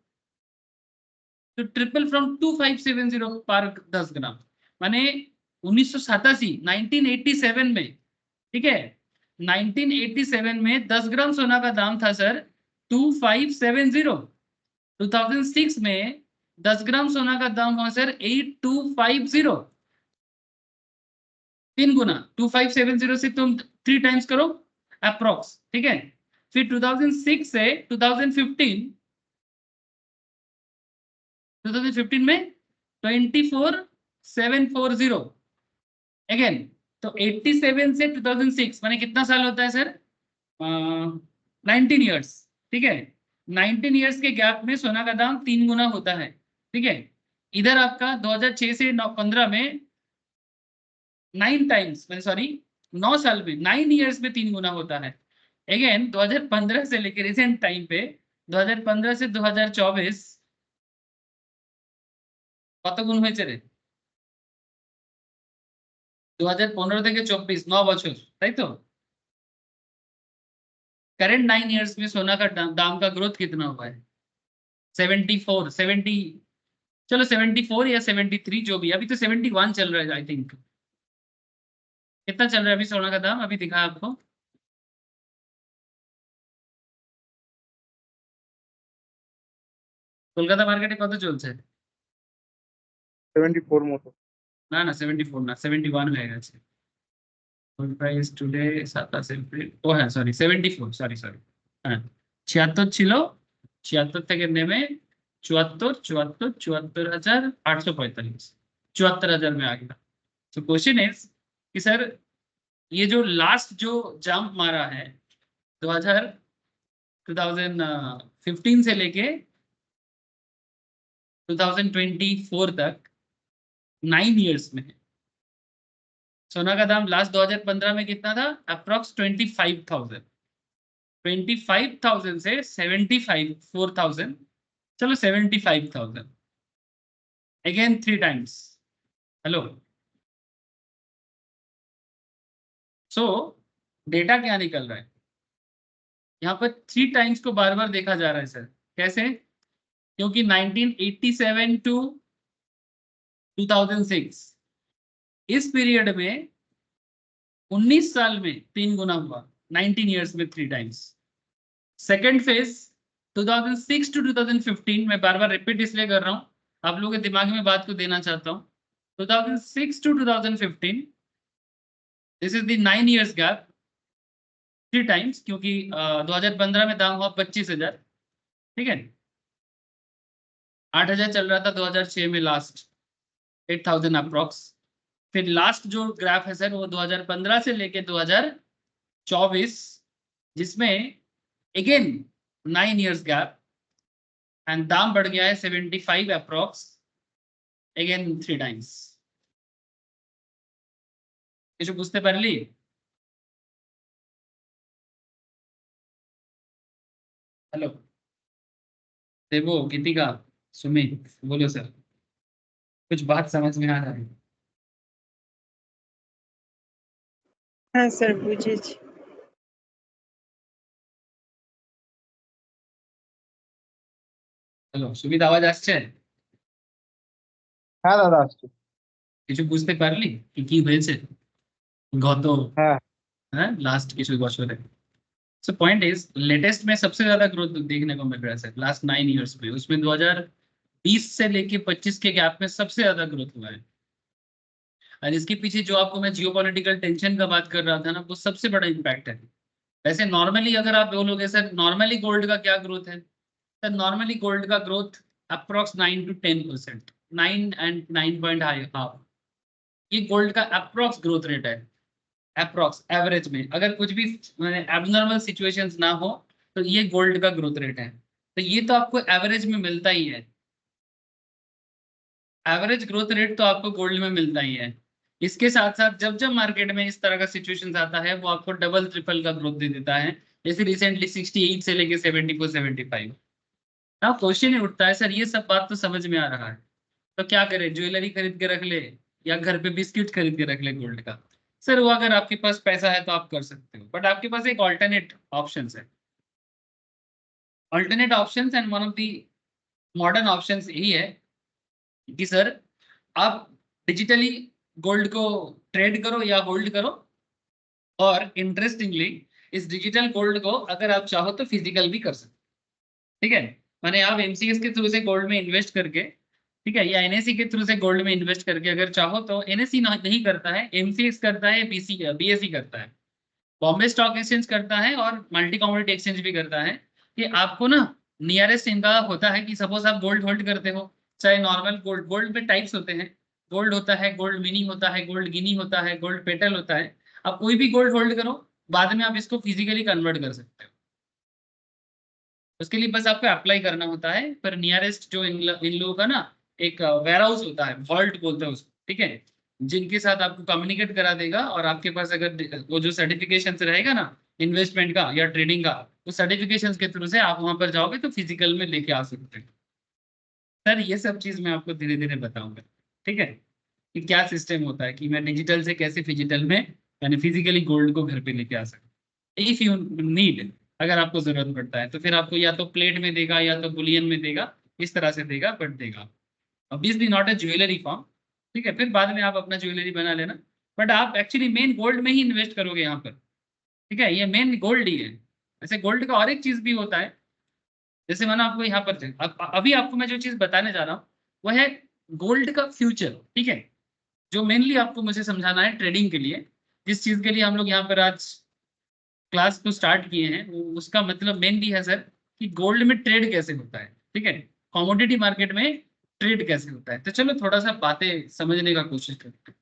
to triple from 2,570 पर 10 ग्राम। माने 1987 1987 में, ठीक है, 1987 में 10 ग्राम सोना का दाम था सर 2,570। 2006 में 10 ग्राम सोना का दाम हुआ सर 8,250, 3 गुना। 2,570 से तुम 3 टाइम्स करो अप्रोक्स, ठीक है। फिर 2006 से 2015 में 24,740 अगेन। तो 87 से 2006 माने कितना साल होता है सर, 19 years, ठीक है। 19 years के गैप में सोना का दाम 3 गुना होता है, ठीक है। इधर आपका 2006 से 15 में 9 टाइम्स, मैंने सॉरी 9 साल में 9 years में 3 गुना होता है। अगेन 2015 से लेकर रिसेंट टाइम पे 2015 से 2024 কত গুণ হয়েছে রে, 2015 থেকে 24 9 বছর, তাই তো। करंट 9 years में सोना का दाम का ग्रोथ कितना हुआ है, 74 70, चलो 74 या 73 जो भी, अभी तो 71 चल रहा है आई थिंक। कितना चल रहा है अभी सोना का दाम, अभी दिखा आपको, কলকাতা মার্কেটে কত চলছে। 74 মতো। না না 74 না 71 হয়ে গেছে। গোল্ড প্রাইস টুডে 27 এপ্রিল, ও হ্যাঁ সরি 74, সরি সরি, হ্যাঁ 76 ছিল, 76 থেকে নেমে 74 74 74,845, 74,000 में आ गया। तो क्वेश्चन इज कि सर ये जो लास्ट जो जंप मारा है 2015 से लेके 2024 तक 9 years में है। सोना का दाम लास्ट 2015 में कितना था, अप्रोक्स 25,000, 25,000 से 74,000, चलो 75,000 अगेन 3 टाइम्स। हेलो, सो डेटा क्या निकल रहा है यहाँ पर, 3 टाइम्स को बार बार देखा जा रहा है सर। कैसे, क्योंकि 1987 टू 2006 इस पीरियड में 19 साल में 3 गुना हुआ, 19 years में 3 टाइम्स। सेकेंड फेज 2006 टू 2015, मैं बार बार रिपीट इसलिए कर रहा हूँ, आप लोगों के दिमाग में बात को देना चाहता हूँ। 2006 to 2015, this is the 9 years gap. 3 times, क्योंकि 2015 में दाम हुआ 25,000, ठीक है। 8,000 चल रहा था 2006 में लास्ट, 8,000 अप्रॉक्स। फिर लास्ट जो ग्राफ है सर वो 2015 से लेके 2024, जिसमें अगेन 9 इयर्स गैप, एंड दाम बढ़ गया है 75 अप्रॉक्स, अगेन 3 टाइम्स। কিছু বুঝতে পারলি? हेलो देवो, गीतिका, सुमित, बोलो सर, कुछ बात समझ में आ रहा है? হ্যাঁ স্যার বুঝেছি। হ্যালো সুমিত, আওয়াজ আসছে? হ্যাঁ দাদা আসছে। কিছু বুঝতে পারলি কি কি হয়েছে গত হ্যাঁ হ্যাঁ लास्ट কিছু বছরে? सो पॉइंट इज लेटेस्ट में सबसे ज्यादा ग्रोथ देखने को मिल रहा है सर लास्ट 9 इयर्स में। उसमें 2020 से लेके 25 के गैप में सबसे ज्यादा ग्रोथ हुआ है। और इसके पीछे जो आपको मैं जियोपॉलिटिकल टेंशन का बात कर रहा था ना, वो सबसे बड़ा इम्पैक्ट है। वैसे नॉर्मली अगर आप बोलोगे सर नॉर्मली गोल्ड का क्या ग्रोथ है, सर नॉर्मली गोल्ड का ग्रोथ अप्रोक्स 9 to 10%, 9 and 9.5, ये गोल्ड का अप्रोक्स ग्रोथ रेट है। अप्रोक्स एवरेज में अगर कुछ भी एबनॉर्मल सिचुएशंस ना हो तो ये गोल्ड का ग्रोथ रेट है। तो ये तो आपको एवरेज में मिलता ही है, एवरेज ग्रोथ रेट तो आपको गोल्ड में मिलता ही है। इसके साथ साथ जब जब मार्केट में इस तरह का सिचुएशन आता है वो आपको डबल ट्रिपल का ग्रोथ दे देता है। जैसे रिसेंटली 68 से लेके 74 75। ना क्वेश्चन ही उठता है सर ये सब बात तो समझ में आ रहा है, तो क्या करें, ज्वेलरी खरीद के रख ले या घर पे बिस्किट खरीद के रख ले गोल्ड का? सर वो अगर आपके पास पैसा है तो आप कर सकते हो, बट आपके पास एक ऑल्टरनेट ऑप्शन है। Alternate option and one of the modern option यही है कि सर आप डिजिटली गोल्ड को ट्रेड करो या होल्ड करो, और इंटरेस्टिंगली इस डिजिटल गोल्ड को अगर आप चाहो तो फिजिकल भी कर सकते, ठीक है। माने आप एमसीएक्स के थ्रू से गोल्ड में इन्वेस्ट करके, ठीक है, या एनएससी के थ्रू से गोल्ड में इन्वेस्ट करके अगर चाहो तो, एनएससी नहीं करता है, एमसीएक्स करता है, बीएसई करता है, बॉम्बे स्टॉक एक्सचेंज करता है, और मल्टी कमोडिटी एक्सचेंज भी करता है। कि आपको ना नियरेस्ट इनका होता है कि सपोज आप गोल्ड होल्ड करते हो, चाहे नॉर्मल गोल्ड, गोल्ड में टाइप्स होते हैं, गोल्ड होता है, गोल्ड मिनी होता है, गोल्ड गिनी होता है, गोल्ड पेटल होता है। आप कोई भी गोल्ड होल्ड करो, बाद में आप इसको फिजिकली कन्वर्ट कर सकते हो। उसके लिए बस आपको अप्लाई करना होता है, पर नियरेस्ट जो इन लोगों का ना एक वेयर हाउस होता है, वॉल्ट बोलते हैं उसको, ठीक है, जिनके साथ आपको कम्युनिकेट करा देगा। और आपके पास अगर वो जो सर्टिफिकेशन रहेगा ना इन्वेस्टमेंट का या ट्रेडिंग का, उस सर्टिफिकेशन के थ्रू से आप वहां पर जाओगे तो फिजिकल में लेके आ सकते हो। सर ये सब चीज मैं आपको धीरे धीरे बताऊंगा, ठीक है, कि क्या सिस्टम होता है कि मैं डिजिटल से कैसे फिजिकल में यानी फिजिकली गोल्ड को घर पे लेके आ सकता। इफ यू नीड, अगर आपको जरूरत पड़ता है तो फिर आपको या तो प्लेट में देगा या तो बुलियन में देगा, इस तरह से देगा, बट देगा। Obviously not a jewellery form, ठीक है, फिर बाद में आप अपना ज्वेलरी बना लेना, बट आप एक्चुअली मेन गोल्ड में ही इन्वेस्ट करोगे यहाँ पर, ठीक है, ये मेन गोल्ड ही है। वैसे गोल्ड का और एक चीज भी होता है, जैसे मैंने आपको यहाँ पर अभी आपको मैं जो चीज बताने जा रहा हूँ वह है गोल्ड का फ्यूचर, ठीक है, जो मेनली आपको मुझे समझाना है ट्रेडिंग के लिए, जिस चीज के लिए हम लोग यहाँ पर आज क्लास को स्टार्ट किए हैं, उसका मतलब मेनली है सर कि गोल्ड में ट्रेड कैसे होता है, ठीक है, कमोडिटी मार्केट में ट्रेड कैसे होता है। तो चलो थोड़ा सा बातें समझने का कोशिश करते हैं।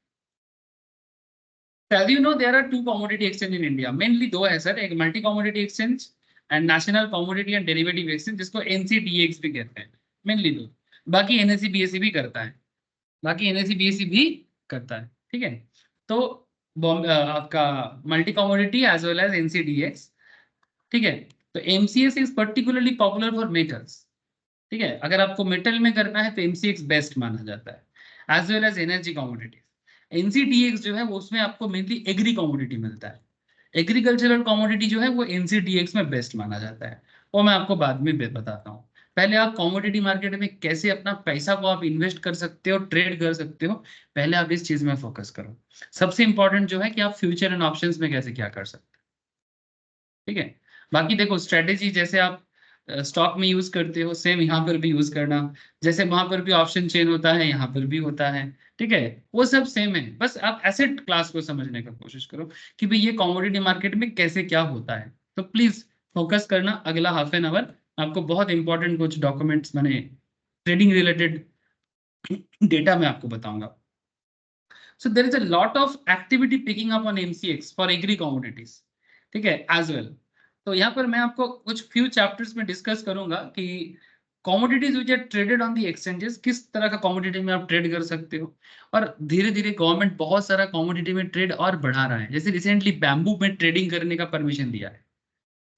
As you know, there are two commodity exchange in India. Mainly दो है सर, एक multi commodity exchange and national commodity and derivative exchange, जिसको एनसीडीएक्स भी कहते हैं। मेनली दो, बाकी एनएससी बीएससी भी करता है, बाकी एनएससी बीएससी भी करता है, ठीक है। तो आपका multi commodity as well as NCDEX, ठीक है। तो MCX is particularly popular for metals, ठीक है, अगर आपको मेटल में करना है तो एमसीएक्स बेस्ट माना जाता है, as well as energy commodities. NCDEX जो है वो उसमें आपको मेनली एग्री कमोडिटी मिलता है, एग्रीकल्चरल कमोडिटी जो है वो एनसीडीएक्स में बेस्ट माना जाता है, वो मैं आपको बाद में बताता हूँ। पहले आप कमोडिटी मार्केट में कैसे अपना पैसा को आप इन्वेस्ट कर सकते हो, ट्रेड कर सकते हो, पहले आप इस चीज में फोकस करो। सबसे इंपॉर्टेंट जो है कि आप फ्यूचर एंड ऑप्शंस में कैसे क्या कर सकते हो, ठीक है। बाकी देखो स्ट्रेटेजी, जैसे आप स्टॉक में यूज करते हो सेम यहाँ पर भी यूज करना, जैसे वहां पर भी ऑप्शन चेन होता है यहाँ पर भी होता है, ठीक है, वो सब सेम है। बस आप एसेट क्लास को समझने का कोशिश करो कि भाई ये कमोडिटी मार्केट में कैसे क्या होता है। तो प्लीज फोकस करना, अगला हाफ एन आवर आपको बहुत इंपॉर्टेंट कुछ डॉक्यूमेंट्स मैंने ट्रेडिंग रिलेटेड डेटा में आपको बताऊंगा। So there is a lot of activity picking up on MCX for agri commodities, ठीक है, as well। तो यहाँ पर मैं आपको कुछ few chapters में डिस्कस करूंगा कि commodities which are traded on the exchanges किस तरह का commodity में आप ट्रेड कर सकते हो। और धीरे धीरे गवर्नमेंट बहुत सारा commodity में ट्रेड और बढ़ा रहा है, जैसे रिसेंटली बैम्बू में ट्रेडिंग करने का परमिशन दिया है।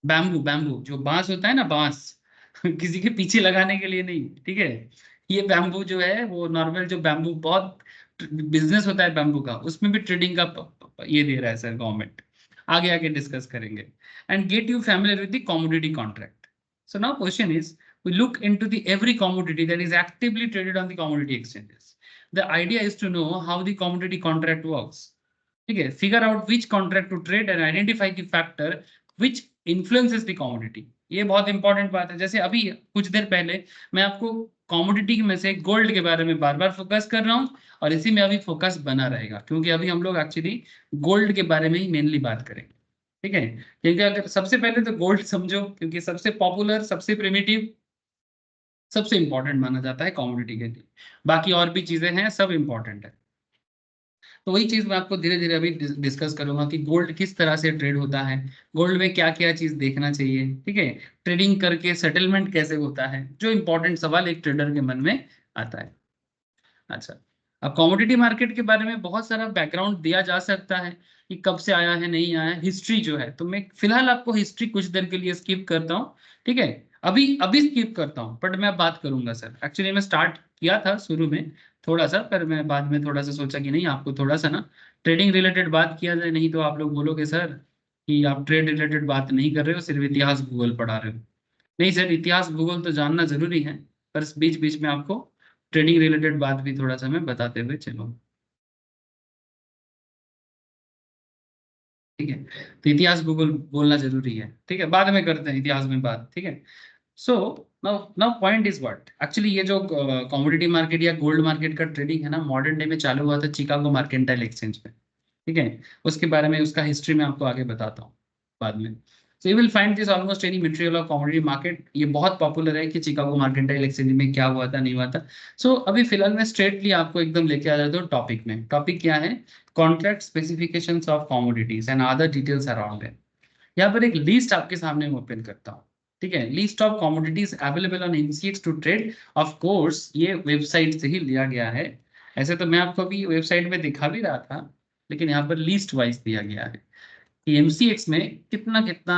बैम्बू बैम्बू जो बांस होता है ना, बांस किसी के पीछे लगाने के लिए नहीं, ठीक है, ये बैम्बू जो है वो नॉर्मल जो बैम्बू बहुत बिजनेस होता है बैम्बू का, उसमें भी ट्रेडिंग का ये दे रहा है सर गवर्नमेंट। आगे आगे डिस्कस करेंगे। And get you familiar with the commodity contract. So now question is we look into the every commodity that is actively traded on the commodity exchanges. The idea is to know how the commodity contract works. ठीक है, figure out which contract to trade and identify the factor which influences the commodity. ये बहुत important बात है। जैसे अभी कुछ देर पहले मैं आपको कमोडिटी में से गोल्ड के बारे में बार बार फोकस कर रहा हूँ, और इसी में अभी फोकस बना रहेगा, क्योंकि अभी हम लोग एक्चुअली गोल्ड के बारे में ही मेनली बात करेंगे, ठीक है। क्योंकि अगर सबसे पहले तो गोल्ड समझो, क्योंकि सबसे पॉपुलर, सबसे प्रिमिटिव, सबसे इंपॉर्टेंट माना जाता है कमोडिटी के लिए। बाकी और भी चीजें हैं, सब इंपॉर्टेंट है। तो वही चीज मैं आपको धीरे धीरे अभी डिस्कस करूंगा कि गोल्ड किस तरह से ट्रेड होता है, गोल्ड में क्या क्या चीज देखना चाहिए, ठीक है, ट्रेडिंग करके सेटलमेंट कैसे होता है, जो इंपॉर्टेंट सवाल एक ट्रेडर के मन में आता है। अच्छा, अब कमोडिटी मार्केट के बारे में बहुत सारा बैकग्राउंड दिया जा सकता है कि कब से आया है, नहीं आया है, हिस्ट्री जो है, तो मैं फिलहाल आपको हिस्ट्री कुछ देर के लिए स्किप करता हूँ, ठीक है, अभी अभी स्किप करता हूँ, बट मैं बात करूंगा सर। एक्चुअली मैं स्टार्ट किया था शुरू में थोड़ा सा, पर मैं बाद में थोड़ा सा सोचा कि नहीं, आपको थोड़ा सा ना ट्रेडिंग रिलेटेड बात किया जाए, नहीं तो आप लोग बोलोगे सर कि आप ट्रेड रिलेटेड बात नहीं कर रहे हो, सिर्फ इतिहास भूगोल पढ़ा रहे हो। नहीं सर, इतिहास भूगोल तो जानना जरूरी है, पर बीच बीच में आपको ट्रेडिंग रिलेटेड बात भी थोड़ा सा मैं बताते हुए चलो, ठीक है। तो इतिहास भूगोल बोलना जरूरी है, ठीक है, बाद में करते हैं इतिहास में बात, ठीक है। So now now point is what, actually ये जो कमोडिटी मार्केट या गोल्ड मार्केट का ट्रेडिंग है ना, मॉडर्न डे में चालू हुआ था चिकागो मर्केंटाइल एक्सचेंज पे, ठीक है। उसके बारे में, उसका हिस्ट्री में आपको आगे बताता हूँ बाद में। सो you will find this almost any material of commodity market. ये बहुत पॉपुलर है कि चिकागो मर्केंटाइल एक्सचेंज में क्या हुआ था, नहीं हुआ था। सो अभी फिलहाल मैं स्ट्रेटली आपको एकदम लेके आ जाता हूँ टॉपिक में। टॉपिक क्या है? Contract specifications of commodities and other details around है। यहाँ पर एक लिस्ट आपके सामने ओपन करता हूँ, ठीक है, list of commodities available on MCX to trade. Of course ये वेबसाइट से ही लिया गया है, ऐसे तो मैं आपको अभी वेबसाइट में दिखा भी रहा था, लेकिन यहाँ पर लिस्ट वाइज दिया गया है कि एमसीएक्स में कितना कितना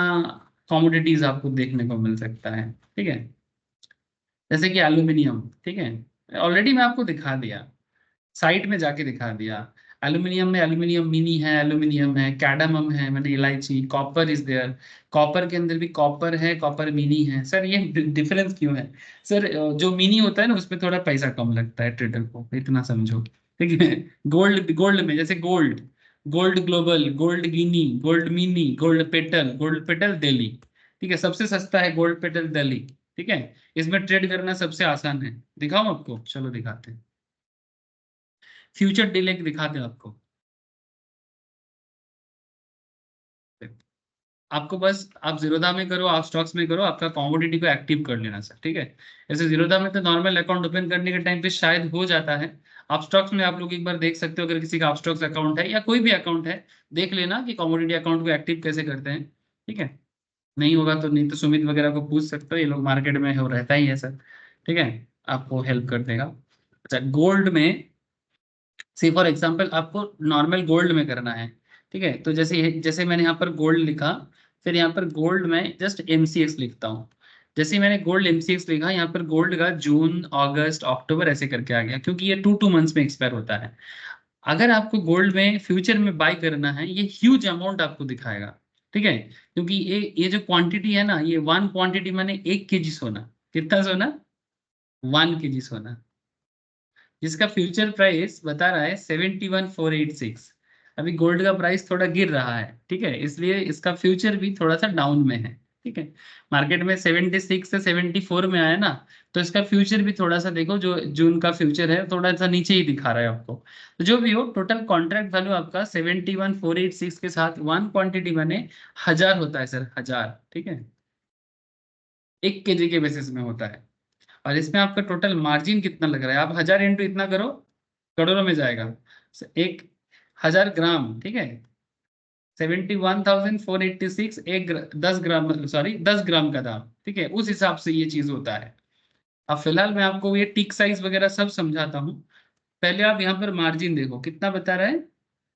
कमोडिटीज आपको देखने को मिल सकता है, ठीक है। जैसे कि एल्यूमिनियम, ठीक है, ऑलरेडी मैं आपको दिखा दिया, साइट में जाके दिखा दिया। एल्यूमिनियम में एल्यूमिनियम मिनी है, एल्यूमिनियम है, कैडमम है, मैंने इलायची, कॉपर इज देयर, कॉपर के अंदर भी कॉपर है, कॉपर मिनी है। सर ये डिफरेंस क्यों है? सर जो मिनी होता है ना, उसमें थोड़ा पैसा कम लगता है ट्रेडर को, इतना समझो, ठीक है। गोल्ड, गोल्ड में जैसे gold, gold global, gold guinea, gold mini, gold petal, gold petal Delhi, ठीक है, सबसे सस्ता है गोल्ड पेटल दिल्ली, ठीक है। इसमें ट्रेड करना सबसे आसान है। दिखाऊं आपको? चलो दिखाते हैं, फ्यूचर डिले दिखाते हैं आपको। आपको बस, आप जीरोधा में करो, आप स्टॉक्स में करो, आपका कमोडिटी को एक्टिव कर लेना सर, ठीक है। जैसे जीरोधा में तो नॉर्मल अकाउंट ओपन करने के टाइम पे शायद हो जाता है, आप स्टॉक्स में आप लोग एक बार देख सकते हो, अगर किसी का आप स्टॉक्स अकाउंट है या कोई भी अकाउंट है, देख लेना कि कमोडिटी अकाउंट को एक्टिव कैसे करते हैं, ठीक है। नहीं होगा तो, नहीं तो सुमित वगैरह को पूछ सकते हो, ये लोग मार्केट में हो रहता ही है सर, ठीक है, आपको हेल्प कर देगा। अच्छा, गोल्ड में सी फॉर एग्जाम्पल आपको नॉर्मल गोल्ड में करना है, ठीक है, तो जैसे मैंने यहाँ पर गोल्ड लिखा, फिर यहाँ पर गोल्ड में जस्ट एमसीएक्स लिखता हूँ। जैसे मैंने गोल्ड एमसीएक्स लिखा, यहाँ पर गोल्ड का जून, अगस्त, अक्टूबर ऐसे करके आ गया, क्योंकि ये 2 मंथ्स में एक्सपायर होता है। अगर आपको गोल्ड में फ्यूचर में बाय करना है, ये ह्यूज अमाउंट आपको दिखाएगा, ठीक है, क्योंकि ये जो क्वांटिटी है ना, ये 1 क्वांटिटी माने 1 kg सोना। कितना सोना? 1 kg सोना, जिसका फ्यूचर प्राइस बता रहा है 71,486। अभी गोल्ड का प्राइस थोड़ा गिर रहा है, ठीक है, इसलिए इसका फ्यूचर भी थोड़ा सा डाउन में है, ठीक है। मार्केट में 76 से 74 में आया ना, तो इसका फ्यूचर भी थोड़ा सा देखो, जो जून का फ्यूचर है थोड़ा सा नीचे ही दिखा रहा है आपको। तो जो भी हो, टोटल कॉन्ट्रैक्ट वैल्यू आपका 71,486 के साथ 1 क्वांटिटी बने 1000 होता है सर, 1000, ठीक है, 1 kg के बेसिस में होता है। और इसमें आपका टोटल मार्जिन कितना लग रहा है, आप 1000 इंटू इतना करो, करोड़ों में जाएगा। 1000 ग्राम, ठीक है, 71,486, 10 ग्राम, सॉरी 10 ग्राम का दाम, ठीक है, उस हिसाब से ये चीज होता है। अब फिलहाल मैं आपको ये टिक साइज वगैरह सब समझाता हूँ। पहले आप यहाँ पर मार्जिन देखो कितना बता रहा है,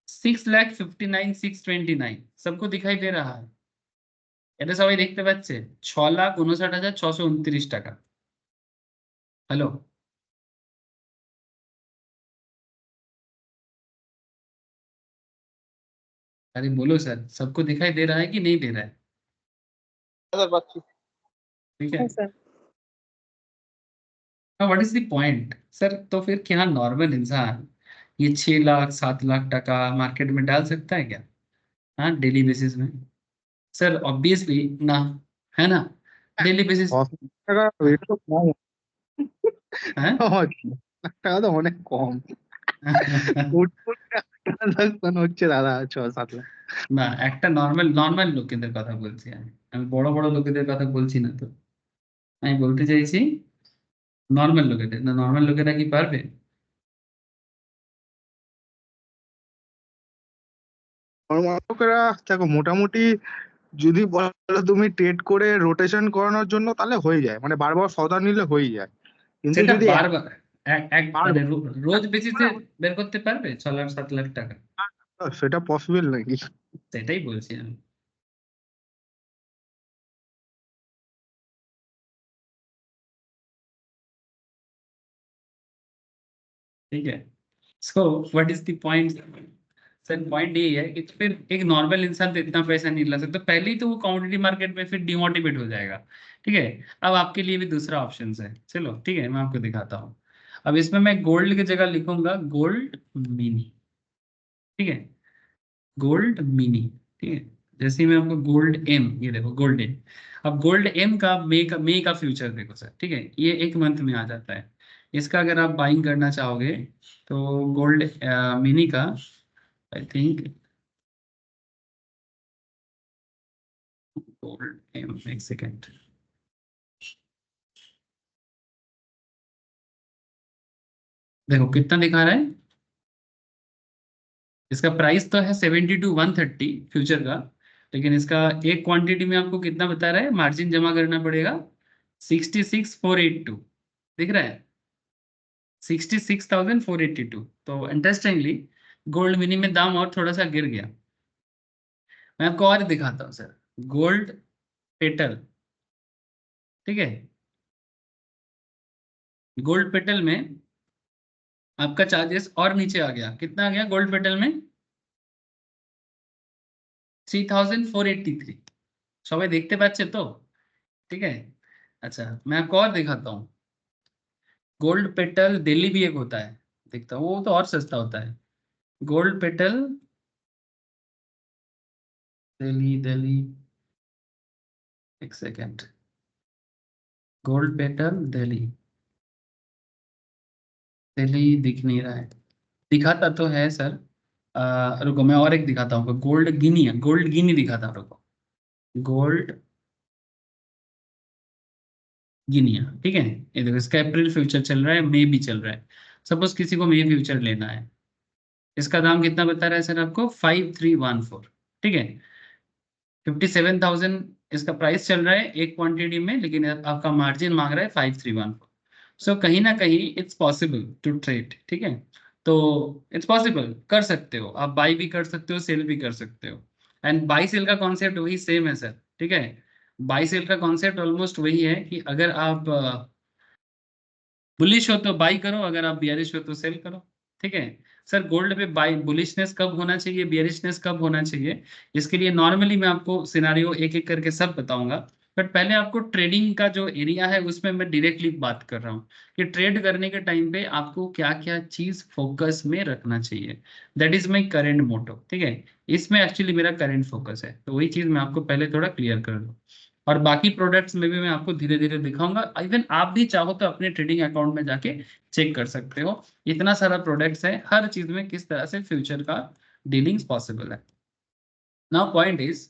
6,59,629, सबको दिखाई दे रहा है? এটা সবাই দেখতে পাচ্ছে? 6,59,629 টাকা। हेलो, अरे बोलो सर, सबको दिखाई दे रहा है कि नहीं दे रहा है? सर बाकी ठीक है। हाँ सर। हाँ, what is the point sir? तो फिर क्या नॉर्मल इंसान ये 6 लाख 7 लाख टका मार्केट में डाल सकता है क्या? हाँ, डेली बेसिस में? सर ऑब्वियसली ना, है ना, डेली बेसिस। 10 টাকা রেট তো কম। है 10 টাকা তো অনেক কম। কোটি কোটি টাকা ট্রানজাকশন হচ্ছে দাদা 6-7 লাখ। না, একটা নর্মাল নর্মাল লোকেদের কথা বলছি আমি, আমি বড় বড় লোকেদের কথা বলছি না তো। আমি বলতে চাইছি নর্মাল লোকেদের, না নর্মাল লোকেরা কি পারবে? নরমাল লোকেরা দেখো মোটামুটি যদি বলো তুমি ট্রেড করে রোটেশন করানোর জন্য তাহলে হয়ে যায়, মানে বারবার সওদা নিলে হয়ে যায়। কিন্তু সেটা যদি বারবার মানে বারবার রোজ বেসিসে বের করতে পারবে 6 লাখ 7 লাখ টাকা? সেটা পসিবল নাকি? সেটাই বলছি আমি। ठीक है, so what is the point? Sir point यही है कि फिर एक नॉर्मल इंसान तो इतना पैसा नहीं ला सकता, पहले ही तो वो कमोडिटी मार्केट में फिर डिमोटिवेट हो जाएगा। ठीक है, अब आपके लिए भी दूसरा ऑप्शन है, चलो ठीक है, मैं आपको दिखाता हूँ। अब इसमें मैं गोल्ड की जगह लिखूंगा गोल्ड मिनी, ठीक है, गोल्ड मिनी, ठीक है। जैसे ही मैं आपको गोल्ड एम, ये देखो गोल्ड एम। अब गोल्ड एम का मे का फ्यूचर देखो सर, ठीक है, ये 1 मंथ में आ जाता है। इसका अगर आप बाइंग करना चाहोगे तो गोल्ड मिनी का, आई थिंक गोल्ड एम, एक सेकेंड, देखो कितना दिखा रहा है। इसका प्राइस तो है 72,130 फ्यूचर का, लेकिन इसका एक क्वांटिटी में आपको कितना बता रहा है, मार्जिन जमा करना पड़ेगा 66,482, दिख रहा है 66,482। तो इंटरेस्टिंगली गोल्ड मिनी में दाम और थोड़ा सा गिर गया। मैं आपको और दिखाता हूँ सर, गोल्ड पेटल, ठीक है, गोल्ड पेटल में आपका चार्जेस और नीचे आ गया, कितना आ गया गोल्ड पेटल में? 3,483। সবাই দেখতে পাচ্ছে তো? ठीक है, अच्छा मैं आपको और दिखाता हूँ। गोल्ड पेटल दिल्ली भी एक होता है, देखता हूँ, वो तो और सस्ता होता है। गोल्ड पेटल दिल्ली, दिल्ली, एक second, gold petal Delhi, Delhi दिख नहीं रहा है, दिखाता तो है सर। रुको मैं और एक दिखाता हूँ, गोल्ड गिनी है, गोल्ड गिनी दिखाता हूँ, रुको, गोल्ड गिनिया, ठीक है। ये देखो इसका अप्रैल फ्यूचर चल रहा है, मई भी चल रहा है। सपोज किसी को मई फ्यूचर लेना है, इसका दाम कितना बता रहा है सर आपको, 5314, ठीक है, 57,000 इसका प्राइस चल रहा है एक क्वांटिटी में, लेकिन आपका मार्जिन मांग रहा है 5314। सो कहीं ना कहीं इट्स पॉसिबल टू ट्रेड, ठीक है। तो इट्स पॉसिबल, कर सकते हो आप, बाई भी कर सकते हो, सेल भी कर सकते हो। एंड बाई सेल का कॉन्सेप्ट वही सेम है सर, ठीक है। बाई सेल का कॉन्सेप्ट ऑलमोस्ट वही है कि अगर आप बुलिश हो तो बाई करो, अगर आप बियरिश हो तो सेल करो, ठीक है। सर गोल्ड पे बाई बुलिशनेस कब होना चाहिए, बियरिशनेस कब होना चाहिए, इसके लिए नॉर्मली मैं आपको सिनारियो एक एक करके सब बताऊंगा। बट पहले आपको ट्रेडिंग का जो एरिया है उसमें मैं डायरेक्टली बात कर रहा हूँ कि ट्रेड करने के टाइम पे आपको क्या क्या चीज फोकस में रखना चाहिए। दैट इज माई करेंट मोटो, ठीक है। इसमें एक्चुअली मेरा करेंट फोकस है, तो वही चीज मैं आपको पहले थोड़ा क्लियर कर दूँ। और बाकी प्रोडक्ट्स में भी मैं आपको धीरे धीरे दिखाऊंगा। इवन आप भी चाहो तो अपने ट्रेडिंग अकाउंट में जाके चेक कर सकते हो, इतना सारा प्रोडक्ट्स है, हर चीज में किस तरह से फ्यूचर का डीलिंग्स पॉसिबल है। Now point is,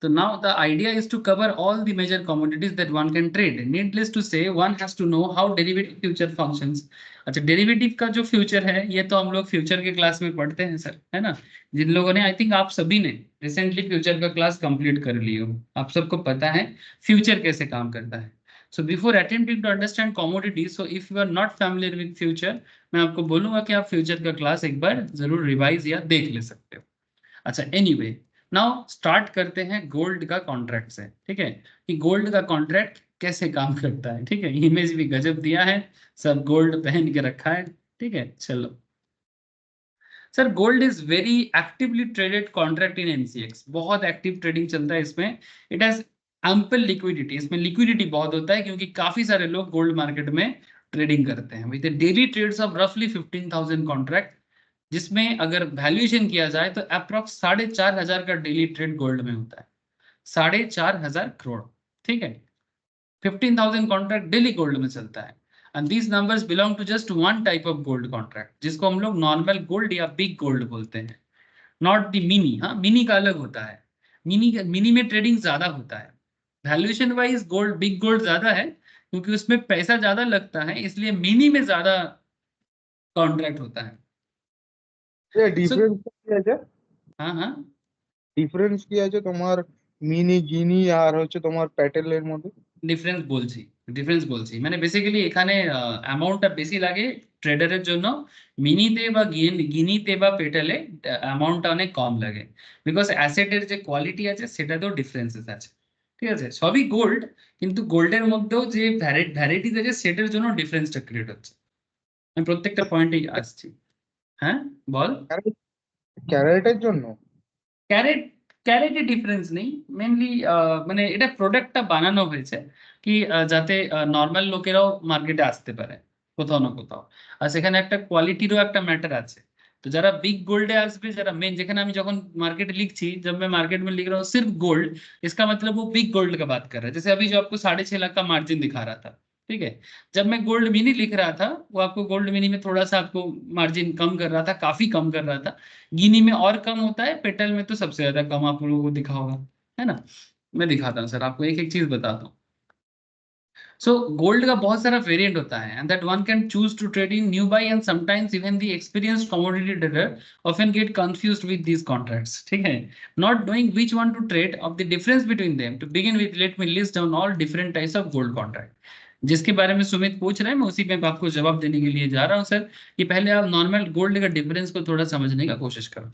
so now the idea is to cover all the major commodities that one can trade. Needless to say, one has to know how derivative future functions. अच्छा, derivative का जो future है ये तो हम लोग future के class में पढ़ते हैं सर, है ना। जिन लोगों ने, आई थिंक आप सभी ने रिसेंटली फ्यूचर का क्लास कंप्लीट कर लिया हो, आप सबको पता है फ्यूचर कैसे काम करता है। So before attempting to understand commodities, so if you are not familiar with future, मैं आपको बोलूंगा कि आप फ्यूचर का क्लास एक बार जरूर रिवाइज या देख ले सकते हो। अच्छा, एनीवे, नाउ स्टार्ट करते हैं गोल्ड का कॉन्ट्रैक्ट से, ठीक है, कि गोल्ड का कॉन्ट्रैक्ट कैसे काम करता है। ठीक है, इमेज भी गजब दिया है, सब गोल्ड पहन के रखा है। ठीक है, चलो sir, gold is very actively traded contract in MCX, बहुत एक्टिव ट्रेडिंग चलता है इसमें। इट हैज एम्पल लिक्विडिटी, इसमें लिक्विडिटी बहुत होता है क्योंकि काफी सारे लोग गोल्ड मार्केट में ट्रेडिंग करते हैं। विद डेली ट्रेड्स ऑफ रफली 15,000 कॉन्ट्रैक्ट, जिसमें अगर वैल्यूएशन किया जाए तो अप्रॉक्स 4,500 का डेली ट्रेड गोल्ड में होता है, 4,500 करोड़। ठीक है, 15,000 कॉन्ट्रैक्ट डेली गोल्ड में चलता है। And these numbers belong to just one type of gold contract, जिसको हम लोग नॉर्मल गोल्ड या बिग गोल्ड बोलते हैं, नॉट द मिनी। हाँ, मिनी का अलग होता है, मिनी में ट्रेडिंग ज्यादा होता है। Valuation wise gold, big gold ज्यादा है क्योंकि उसमें पैसा ज्यादा लगता है, इसलिए मिनी में ज्यादा कॉन्ट्रैक्ट होता है। ये डिफरेंस কি আছে? हाँ हाँ, ডিফারেন্স কি আছে তোমার মিনি গিনি আর হচ্ছে তোমার প্যাটেলের মধ্যে? ডিফারেন্স বলছি মানে বেসিক্যালি এখানে অ্যামাউন্টটা বেশি লাগে ট্রেডারের জন্য, মিনিতে বা গিনিতে বা পেটেলে অ্যামাউন্টটা অনেক কম লাগে, বিকজ অ্যাসেটের যে কোয়ালিটি আছে সেটাতেও ডিফারেন্সেস আছে। ঠিক আছে, সবই গোল্ড, কিন্তু গোল্ডের মধ্যেও যে ভ্যারাইটিস আছে সেটার জন্য ডিফারেন্সটা ক্রিয়েট হচ্ছে। আমি প্রত্যেকটা পয়েন্টেই আসছি। হ্যাঁ বল। ক্যারেটের জন্য? ক্যারেট, ক্যারেটে ডিফারেন্স নেই, মেনলি মানে এটা প্রোডাক্টটা বানানো হয়েছে কি যাতে নর্মাল লোকেরাও মার্কেটে আসতে পারে কোথাও না কোথাও, আর সেখানে একটা কোয়ালিটিরও একটা ম্যাটার আছে। तो जरा बिग गोल्ड আসবে, যারা মেন, যেখানে আমি যখন मार्केट लिखছি, जब मैं मार्केट में लिख रहा हूँ सिर्फ गोल्ड, इसका मतलब वो बिग गोल्ड का बात कर रहा है। जैसे अभी जो आपको 6.5 लाख का मार्जिन दिखा रहा था, ठीक है, जब मैं गोल्ड मिनी लिख रहा था वो आपको गोल्ड मिनी में थोड़ा सा आपको मार्जिन कम कर रहा था, काफी कम कर रहा था। गिनी में और कम होता है, पेटल में तो सबसे ज्यादा कम आप लोगों को दिखा होगा, है ना। मैं दिखाता हूँ सर आपको, एक एक चीज बताता हूँ। सो गोल्ड का बहुत सारा वेरिएंट होता है, and that one can choose to trade in new buy, and sometimes even the experienced commodity trader often get confused with these contracts. ठीक है, not knowing which one to trade, of the difference between them. To begin with, let me list down all different types of gold contract. जिसके बारे में सुमित पूछ रहे हैं, मैं उसी में आपको जवाब देने के लिए जा रहा हूँ सर, कि पहले आप नॉर्मल गोल्ड का डिफरेंस को थोड़ा समझने का कोशिश करो।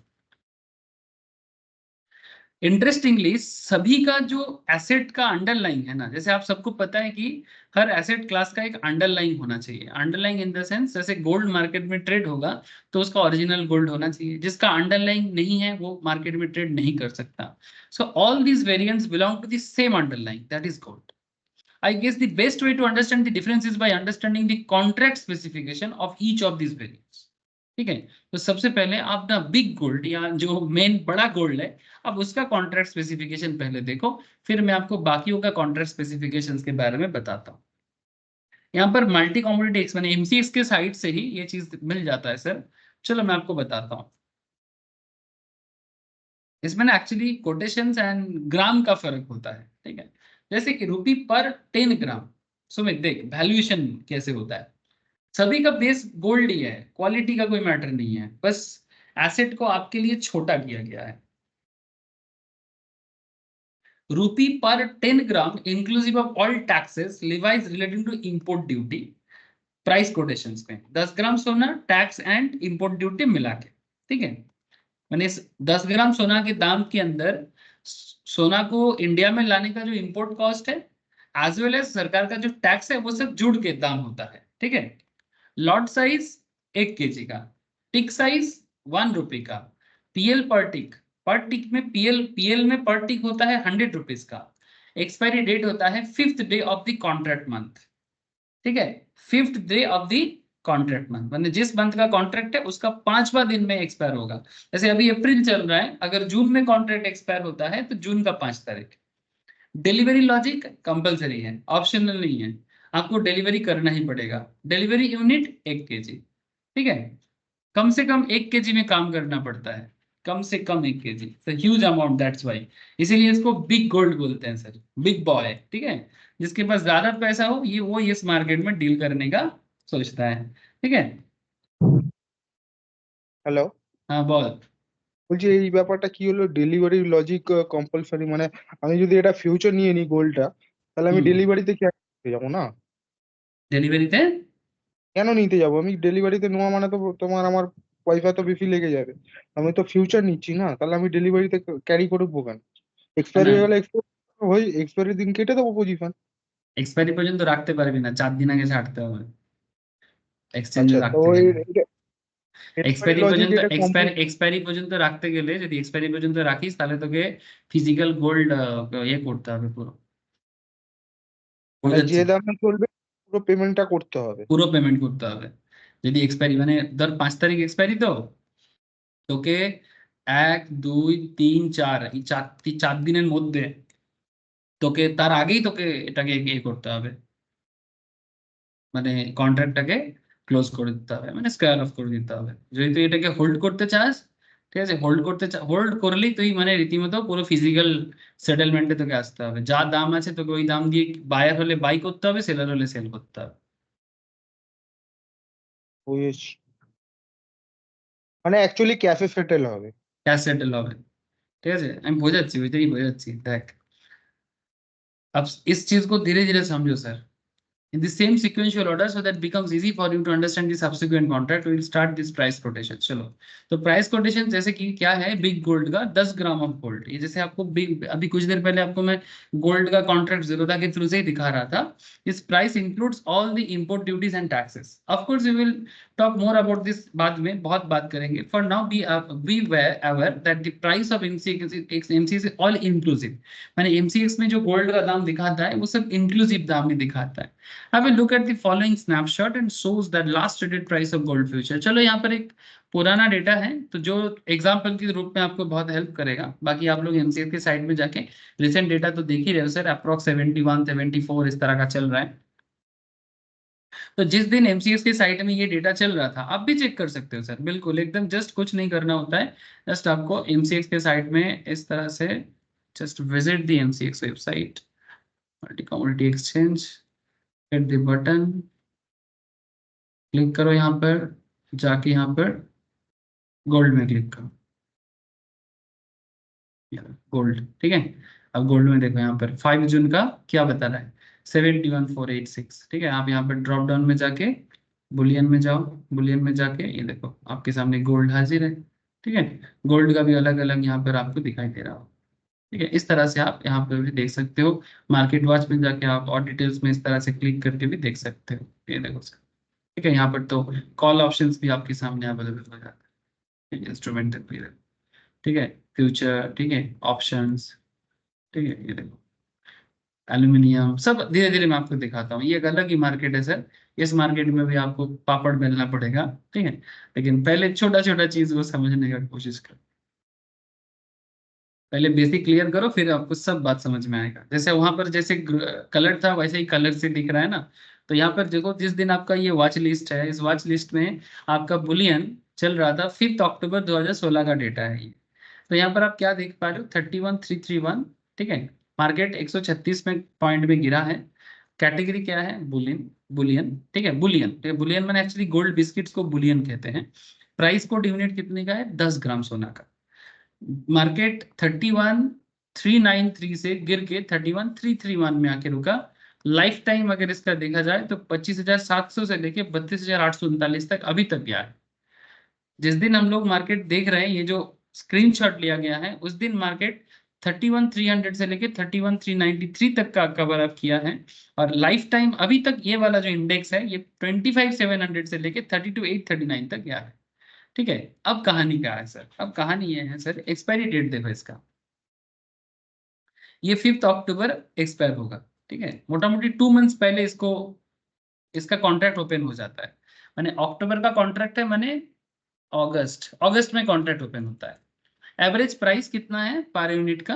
इंटरेस्टिंगली सभी का जो एसेट का अंडरलाइन है ना, जैसे आप सबको पता है कि हर एसेट क्लास का एक अंडरलाइन होना चाहिए। अंडरलाइन इन द सेंस, जैसे गोल्ड मार्केट में ट्रेड होगा तो उसका ओरिजिनल गोल्ड होना चाहिए, जिसका अंडरलाइन नहीं है वो मार्केट में ट्रेड नहीं कर सकता। So all these variants belong to the same underline, that is gold. I guess the best way to understand the difference is by understanding the contract specification of each of these variants. ठीक है, तो सबसे पहले आप ना big gold या जो main बड़ा गोल्ड है, अब उसका कॉन्ट्रैक्ट स्पेसिफिकेशन पहले देखो, फिर मैं आपको बाकियों का कॉन्ट्रैक्ट स्पेसिफिकेशंस के बारे में बताता हूँ। यहाँ पर मल्टी कमोडिटी एक्स मैंने एमसीएक्स के साइड से ही ये चीज मिल जाता है सर। चलो मैं आपको बताता हूँ, इसमें ना एक्चुअली कोटेशंस एंड ग्राम का फर्क होता है। ठीक है, जैसे कि रुपी पर 10 ग्राम, सुमित देख वैल्यूएशन कैसे होता है, सभी का बेस गोल्ड ही है, क्वालिटी का कोई मैटर नहीं है, बस एसेट को आपके लिए छोटा किया गया है। रुपी पर 10 gram inclusive of all taxes likewise relating to import duty, price quotations में 10 ग्राम सोना, टैक्स एंड इंपोर्ट ड्यूटी मिला के। ठीक है, मैंने इस 10 ग्राम सोना के दाम के अंदर सोना को इंडिया में लाने का जो इंपोर्ट कॉस्ट है, एज वेल एज सरकार का जो टैक्स है, वो सब जुड़ के दाम होता है। ठीक है, लॉट साइज 1 kg का, टिक साइज 1 रुपये का, पीएल पर टिक में पीएल में पर टिक होता है 100 रुपीज का, एक्सपायरी डेट होता है 5th day of the contract month. ठीक है, 5th day of the contract month, मतलब जिस मंथ का कॉन्ट्रैक्ट है उसका 5वां दिन में एक्सपायर होगा। जैसे अभी अप्रैल चल रहा है, अगर जून में कॉन्ट्रैक्ट एक्सपायर होता है तो जून का 5 तारीख, डिलीवरी लॉजिक कंपलसरी है, ऑप्शनल नहीं है, आपको डिलीवरी करना ही पड़ेगा। डिलीवरी यूनिट 1 kg, ठीक है, कम से कम 1 kg में काम करना पड़ता है, कम से कम 1 kg, huge amount, that's why, इसीलिए इसको बिग गोल्ड बोलते हैं सर, बिग बॉय, ठीक है, जिसके पास ज्यादा पैसा हो ये वो इस मार्केट में डील करने का सोचता है, ठीक है। হ্যালো, हाँ बोल। বলছি এই ব্যাপারটা কি হলো, ডেলিভারি লজিক কম্পালসরি, মানে আমি যদি এটা ফিউচার নিয়ে নিই গোল্ডটা, তাহলে আমি ডেলিভারিতে কেন নিতে যাবো না? ডেলিভারিতে কেন নিতে যাবো? আমি ডেলিভারিতে নেওয়া মানে তো তোমার আমার পয়সা তো বেশি লেগে যাবে। আমি তো ফিউচার নিচ্ছি না, তাহলে আমি ডেলিভারিতে ক্যারি করবো কেন? এক্সপায়ারি হয়ে গেলে এক্সপায়ারির দিন কেটে দেবো পজিশন। এক্সপায়ারি পর্যন্ত রাখতে পারবি না, 4 দিন আগে ছাড়তে হবে এক্সচেঞ্জে আচ্ছা, তো রাখতে গেলে। ডেলিভারি এক্সপায়ারি লজিক পর্যন্ত এটা এক্সপায়ারি পর্যন্ত রাখতে গেলে, যদি এক্সপায়ারি পর্যন্ত রাখিস তাহলে তোকে ফিজিক্যাল গোল্ড ইয়ে করতে হবে পুরো, মানে যে বোঝাচ্ছি, দামে চলবে পুরো পেমেন্টটা করতে হবে। পুরো পেমেন্ট করতে হবে। যদি এক্সপায়ারি মানে ধর 5 তারিখ এক্সপায়ারি, তো তোকে 1 2 3 4 এই 4 দিনের মধ্যে তোকে, তার আগেই তোকে এটাকে ইয়ে করতে হবে, মানে কন্ট্রাক্টটাকে ক্লোজ করে দিতে হবে, মানে স্কোয়ার অফ করে দিতে হবে। যদি তুই এটাকে হোল্ড করতে চাস, ঠিক আছে, হোল্ড করলেই তুই মানে রীতিমতো পুরো ফিজিক্যাল সেটেলমেন্টে তোকে আসতে হবে, যা দাম আছে তোকে ওই দাম দিয়ে বায়ার হলে বাই করতে হবে, সেলার হলে সেল করতে হবে। বুঝেছি, মানে অ্যাকচুয়ালি ক্যাশে সেটেল হবে। ক্যাশ সেটেল হবে, ঠিক আছে, আমি বোঝাচ্ছি, ওইটাই বোঝাচ্ছি, देख अब इस चीज को धीरे धीरे समझो sir, in the same sequential order, so that becomes easy for you to understand the subsequent contract, we will start this price quotation। चलो, तो प्राइस कोटेशन जैसे कि क्या है, बिग गोल्ड का 10 ग्राम ऑफ गोल्ड, ये जैसे आपको बिग, अभी कुछ देर पहले आपको मैं गोल्ड का कॉन्ट्रैक्ट जीरोधा के थ्रू से ही दिखा रहा था। This price includes all the import duties and taxes, of course we will talk more about this बाद में, बहुत बात करेंगे। For now be aware that the price of MCX is all inclusive, माने एमसीएक्स में जो गोल्ड का दाम दिखाता है वो सब इंक्लूसिव दाम ही दिखाता है। Have a look at the following snapshot and shows that last traded price of gold future। चलो यहाँ पर एक पुराना डेटा है, तो जो एग्जाम्पल के रूप में आपको बहुत हेल्प करेगा। बाकी आप लोग एमसीएक्स के साइड में जाके रिसेंट डेटा तो देख ही रहे हो सर, अप्रॉक्स 71 74 इस तरह का चल रहा है। तो जिस दिन एमसीएक्स के साइट में ये डेटा चल रहा था, आप भी चेक कर सकते हो सर, बिल्कुल एकदम जस्ट कुछ नहीं करना होता है, जस्ट आपको एमसीएक्स के साइट में इस तरह से just visit the MCX website, multi commodity exchange, hit the button, click करो यहाँ पर, जाके यहाँ पर गोल्ड में क्लिक करो, गोल्ड, ठीक है। अब गोल्ड में देखो यहाँ पर 5 जून का क्या बता रहा है, 71,486, ठीक है। आप यहाँ पर ड्रॉप डाउन में जाके बुलियन में जाओ, बुलियन में जाके ये देखो आपके सामने गोल्ड हाजिर है, ठीक है। गोल्ड का भी अलग अलग यहाँ पर आपको दिखाई दे रहा हो, ठीक है। इस तरह से आप यहाँ पर भी देख सकते हो, मार्केट वॉच में जाके आप और डिटेल्स में इस तरह से क्लिक करके भी देख सकते हो, ये देखो सर, ठीक है। यहाँ पर तो कॉल ऑप्शंस भी आपके सामने अवेलेबल हो जाता है, इंस्ट्रूमेंटल पीरियड, ठीक है, फ्यूचर, ठीक है, ऑप्शंस, ठीक है, ये देखो एल्यूमिनियम, सब धीरे धीरे मैं आपको दिखाता हूँ। ये एक अलग ही मार्केट है सर, इस मार्केट में भी आपको पापड़ बेलना पड़ेगा, ठीक है, लेकिन पहले छोटा छोटा चीज को समझने का कोशिश करो, पहले बेसिक क्लियर करो, फिर आपको सब बात समझ में आएगा। जैसे वहां पर जैसे कलर था वैसे ही कलर से दिख रहा है ना, तो यहाँ पर देखो जिस दिन आपका ये वॉच लिस्ट है, इस वॉच लिस्ट में आपका बुलियन चल रहा था, 5 अक्टूबर 2016 का डेटा है ये। तो यहाँ पर आप क्या देख पा रहे हो, 31,331, ठीक है। मार्केट 136 में पॉइंट में गिरा है। कैटेगरी क्या है, बुलियन, बुलियन, ठीक है, बुलियन, ठीक है। बुलियन मैंने एक्चुअली गोल्ड बिस्किट्स को बुलियन कहते हैं। प्राइस कोड यूनिट कितने का है, 10 ग्राम सोना का। मार्केट 31,393 से गिर के 31,331 में आके रुका। लाइफ टाइम अगर इसका देखा जाए तो 25,700 से लेके 32,839 तक अभी तक गया है। जिस दिन हम लोग मार्केट देख रहे हैं, ये जो स्क्रीनशॉट लिया गया है, उस दिन मार्केट 31,300 से लेके 31,393 तक का कवर अप किया है। और लाइफ टाइम अभी तक ये वाला जो इंडेक्स है, ये 25,700 से लेके 32,839 तक गया है, ठीक है। अब कहानी क्या है सर, अब कहानी ये है सर, एक्सपायरी डेट देखो इसका, ये 5 अक्टूबर एक्सपायर होगा, ठीक है। मोटा मोटी 2 मंथ्स पहले इसको, इसका कॉन्ट्रैक्ट ओपन हो जाता है, माने अक्टूबर का कॉन्ट्रैक्ट है, माने अगस्त में कॉन्ट्रैक्ट ओपन होता है। एवरेज प्राइस कितना है पर यूनिट का,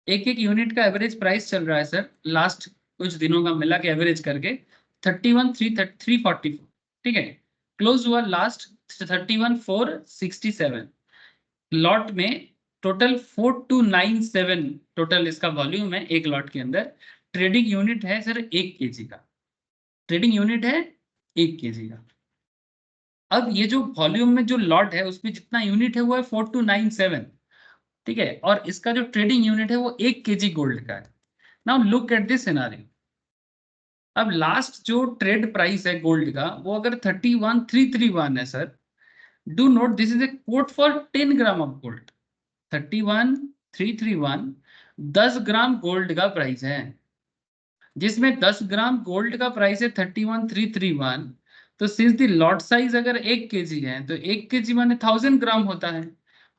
एक एक यूनिट का एवरेज प्राइस चल रहा है सर, लास्ट कुछ दिनों का मिला के एवरेज करके 31,344, ठीक है। क्लोज हुआ लास्ट 31,467। लॉट में टोटल 4297 टोटल इसका वॉल्यूम है एक लॉट के अंदर। ट्रेडिंग यूनिट है सर 1 kg का, ट्रेडिंग यूनिट है 1 kg का। अब ये जो वॉल्यूम में जो लॉट है उसमें जितना यूनिट है वो है 4297, ठीक है। और इसका जो ट्रेडिंग यूनिट है वो 1 kg गोल्ड का है। Now look at this scenario. अब लास्ट जो ट्रेड प्राइस है गोल्ड का वो अगर 31,331 है sir, do note this is a quote for 10 gram of gold. 31,331 10 gram gold का प्राइस है, जिसमें 10 ग्राम गोल्ड का प्राइस है 31,331। तो सिंस द लॉट साइज अगर 1 kg है तो 1 kg माने 1000 ग्राम होता है।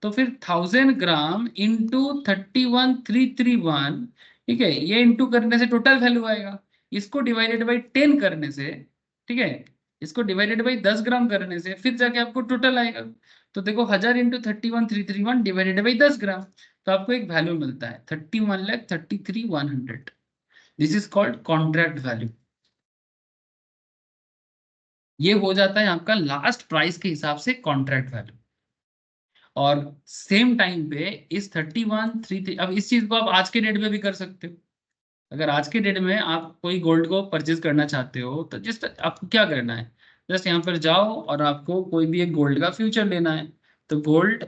तो फिर 1000 ग्राम इंटू 31,331, ठीक है, ये इंटू करने से टोटल वैल्यू आएगा। इसको डिवाइडेड बाई 10 करने से, ठीक है, इसको डिवाइडेड बाई 10 ग्राम करने से फिर जाके आपको टोटल आएगा। तो देखो 1000 इंटू 31,331 डिवाइडेड बाई 10 ग्राम, तो आपको एक वैल्यू मिलता है 31,33,100। This is called contract value. ये हो जाता है आपका लास्ट प्राइस के हिसाब से कॉन्ट्रैक्ट वैल्यू। और सेम टाइम पे इस 31,33, अब इस चीज को आप आज के डेट में भी कर सकते हो। अगर आज के डेट में आप कोई गोल्ड को परचेज करना चाहते हो तो जिस आपको क्या करना है, जस्ट यहाँ पर जाओ और आपको कोई भी एक गोल्ड का फ्यूचर लेना है। तो गोल्ड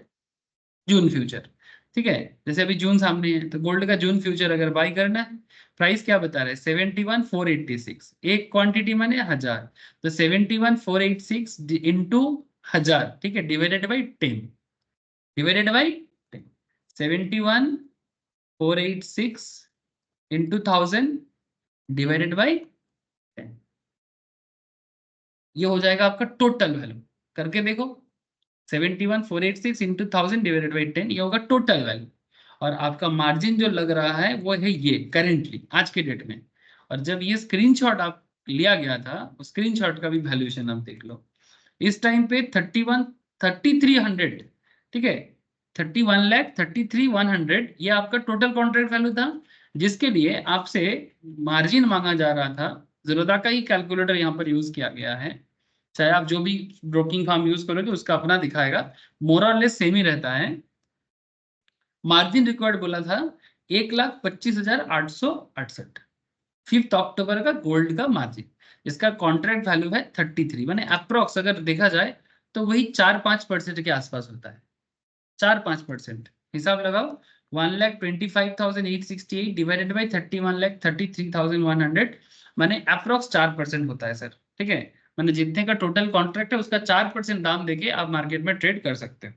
जून फ्यूचर, ठीक है, जैसे अभी जून सामने है तो गोल्ड का जून फ्यूचर अगर बाई करना है, प्राइस क्या बता रहे हैं 71,486, एक क्वांटिटी माने 1000। तो 71,486 इंटू 1000, ठीक है, divided by 10, divided by 10, 71,486 into 1000 divided by 10, ये हो जाएगा आपका टोटल वैल्यू। करके देखो, 71,486 इंटू 1000 डिवाइडेड बाई 10, ये होगा टोटल वैल्यू। और आपका मार्जिन जो लग रहा है वो है ये करेंटली आज के डेट में। और जब ये स्क्रीनशॉट आप लिया गया था, उस स्क्रीनशॉट का भी वैल्यूएशन आप देख लो। इस टाइम पे 33,100, ठीक है, 31,33,100 ये आपका टोटल कॉन्ट्रैक्ट वैल्यू था, जिसके लिए आपसे मार्जिन मांगा जा रहा था। ज़ीरोधा का ही कैलकुलेटर यहाँ पर यूज किया गया है, चाहे आप जो भी ब्रोकिंग फर्म यूज करोगे उसका अपना दिखाएगा, मोर और लेस सेम ही रहता है। मार्जिन रिक्वायर्ड बोला था 1,25,868, 5 अक्टूबर का गोल्ड का मार्जिन। इसका कॉन्ट्रैक्ट वैल्यू है 33, माने अप्रोक्स अगर देखा जाए तो वही 4-5% के आसपास होता है। 4-5% हिसाब लगाओ। 1,25,868 डिवाइडेड बाई 31,33,100 माने अप्रोक्स 4% होता है सर, ठीक है। माने जितने का टोटल कॉन्ट्रैक्ट है उसका 4% दाम देके आप मार्केट में ट्रेड कर सकते हो।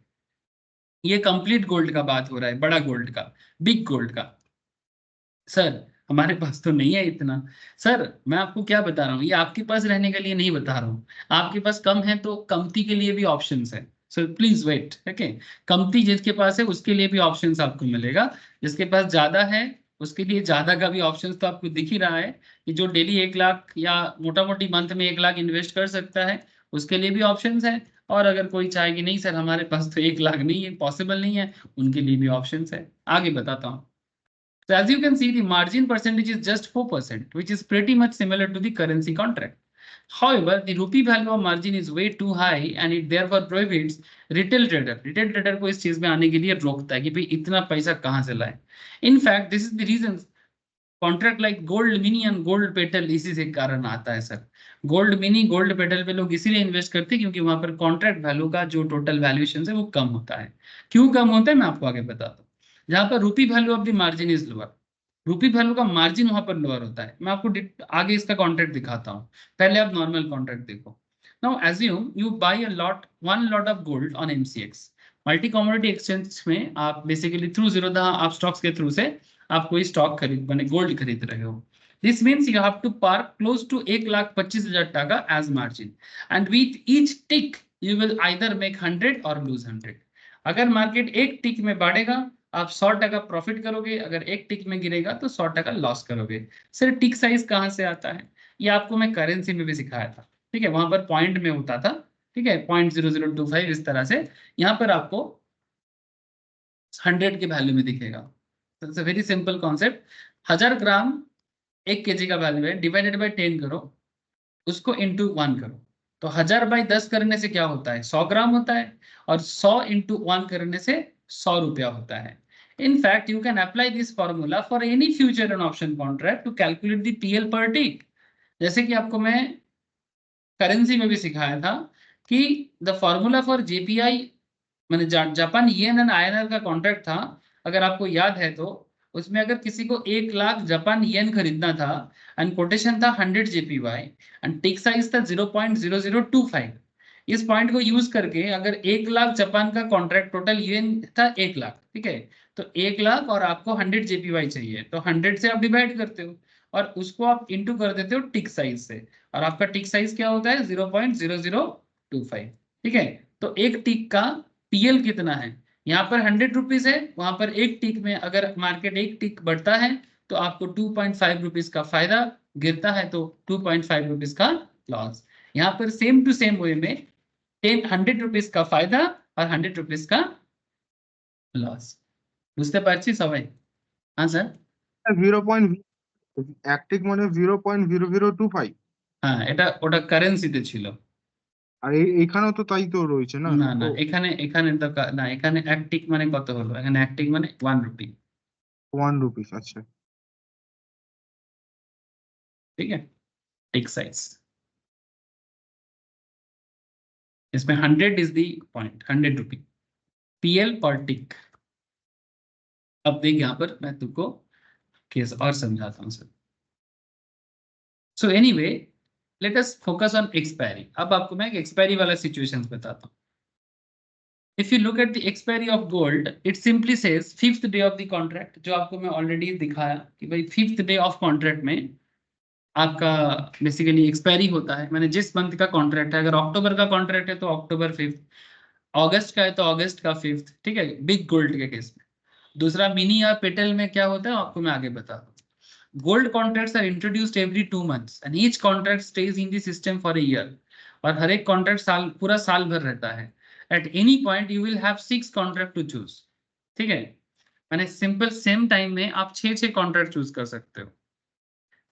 ये कंप्लीट गोल्ड का बात हो रहा है, बड़ा गोल्ड का, बिग गोल्ड का। सर हमारे पास तो नहीं है इतना। सर मैं आपको क्या बता रहा हूँ, ये आपके पास रहने के लिए नहीं बता रहा हूँ। आपके पास कम है तो कमती के लिए भी ऑप्शंस है, सो प्लीज वेट, ओके। कमती जिसके पास है उसके लिए भी ऑप्शंस आपको मिलेगा, जिसके पास ज्यादा है उसके लिए ज्यादा का भी ऑप्शंस तो आपको दिख ही रहा है कि जो डेली 1 लाख या मोटा मोटी मंथ में 1 लाख इन्वेस्ट कर सकता है उसके लिए भी ऑप्शंस है। और अगर कोई चाहे कि नहीं सर हमारे पास तो 1 लाख नहीं है, पॉसिबल नहीं है, उनके लिए भी ऑप्शंस है। आगे बताता हूँ। So as you can see, the margin percentage is just 4%, which is pretty much similar to the currency contract. However, the rupee value of margin is way too high and it therefore prohibits retail trader. Retail trader को इस चीज में आने के लिए रोकता है कि भाई इतना पैसा कहाँ से लाए। In fact, this is the reason contract like gold mini and gold petal इसी से कारण आता है sir. Gold mini gold petal पे लोग इसीलिए इन्वेस्ट करते हैं क्योंकि वहां पर कॉन्ट्रैक्ट वैल्यू का जो टोटल वैल्यूएशन है वो कम होता है। क्यों कम होता है मैं आपको आगे बताता हूँ। जहां पर रूपी value of the margin is lower, रूपी वैल्यू का मार्जिन वहां पर लोअर होता है। मैं आपको आगे इसका कॉन्ट्रैक्ट दिखाता हूँ, पहले आप नॉर्मल कॉन्ट्रैक्ट देखो। Now assume you buy a lot, one lot of gold on MCX, multi commodity exchange में। आप बेसिकली थ्रू जीरोधा आप स्टॉक्स के थ्रू से आप कोई स्टॉक खरीद बने गोल्ड खरीद रहे हो। This means you have to park close to 1,25,000 टाका as margin and with each tick you will either make 100 or loose 100। अगर मार्केट एक टिक में बढ़ेगा आप 100 टका प्रॉफिट करोगे, अगर एक टिक में गिरेगा तो 100 टका लॉस करोगे। सर टिक साइज कहाँ से आता है, ये आपको मैं करेंसी में भी सिखाया था, ठीक है, वहां पर पॉइंट में होता था, ठीक है, 0.0025 इस तरह से। यहाँ पर आपको 100 के वैल्यू में दिखेगा। It's a very simple concept. 1000 gram 1 kg का वैल्यू है, डिवाइडेड बाय 10 करो, उसको इंटू 1 करो। तो 1000 बाई 10 करने से क्या होता है, 100 ग्राम होता है, और 100 इंटू 1 करने से 100 रुपया होता है। In fact, you can apply this formula for any future and option contract to calculate the PL per tick. जैसे कि आपको मैं करेंसी में भी सिखाया था कि द फॉर्मूला फॉर जेपीआई मैंने जापान येन एंड आईएनआर का कॉन्ट्रैक्ट था, अगर आपको याद है तो उसमें अगर किसी को 1 लाख जापान येन खरीदना था एंड कोटेशन था 100 जेपीवाई एंड टिक साइज था 0.0025, इस पॉइंट को यूज करके अगर 1 लाख जापान का कॉन्ट्रैक्ट टोटल यूएन था 1 लाख, ठीक है, तो 1 लाख और आपको 100 जेपीवाई चाहिए, तो 100 से आप डिवाइड करते हो और उसको आप इंटू कर देते हो टिक साइज से, और आपका टिक साइज क्या होता है 0.0025, ठीक है। तो एक टिक का पीएल कितना है, यहाँ पर 100 रुपीज है, वहां पर एक टिक में अगर मार्केट एक टिक बढ़ता है तो आपको 2.5 रुपीज का फायदा, गिरता है तो 2.5 रुपीज का लॉस। यहाँ पर सेम टू सेम वे में 100 रुपीज का फायदा और 100 रुपीज का লস। বুঝতে পারছি সবাই? হ্যাঁ স্যার। এক টিক মানে 0.0025। হ্যাঁ, এটা ওটা কারেন্সিতে ছিল। আর এখানেও তো তাই তো রয়েছে না? না না, এখানে তো না, এখানে এক টিক মানে কত হলো, এখানে এক টিক মানে 1 রুপি। 1 रुपीस। अच्छा ठीक है, टिक साइज इसमें 100 is the point, 100 rupee PL पर टिक। अब देख यहाँ पर मैं तुमको केस और समझाता हूँ sir. So anyway let us focus on expiry. अब आपको मैं एक एक्सपायरी वाला सिचुएशंस बताता हूँ। If you look at the expiry of gold, it simply says 5th day of the contract, जो आपको मैं ऑलरेडी दिखाया कि भाई 5th day of contract में आपका बेसिकली एक्सपायरी होता है। मैंने जिस मंथ का कॉन्ट्रैक्ट है, अगर अक्टूबर का कॉन्ट्रैक्ट है तो अक्टूबर 5th, अगस्त का है तो अगस्त का 5th, ठीक है, बिग गोल्ड के केस में। दूसरा मिनी या पेटल में क्या होता है आपको मैं आगे बता दूं। Gold contracts are introduced every 2 months and each contract stage in the system for a year, और हर एक कॉन्ट्रैक्ट पूरा साल भर रहता है। At any point you will have 6 contract to choose, ठीक है, मैंने सिंपल सेम टाइम में आप 6 कॉन्ट्रैक्ट चूज कर सकते हो,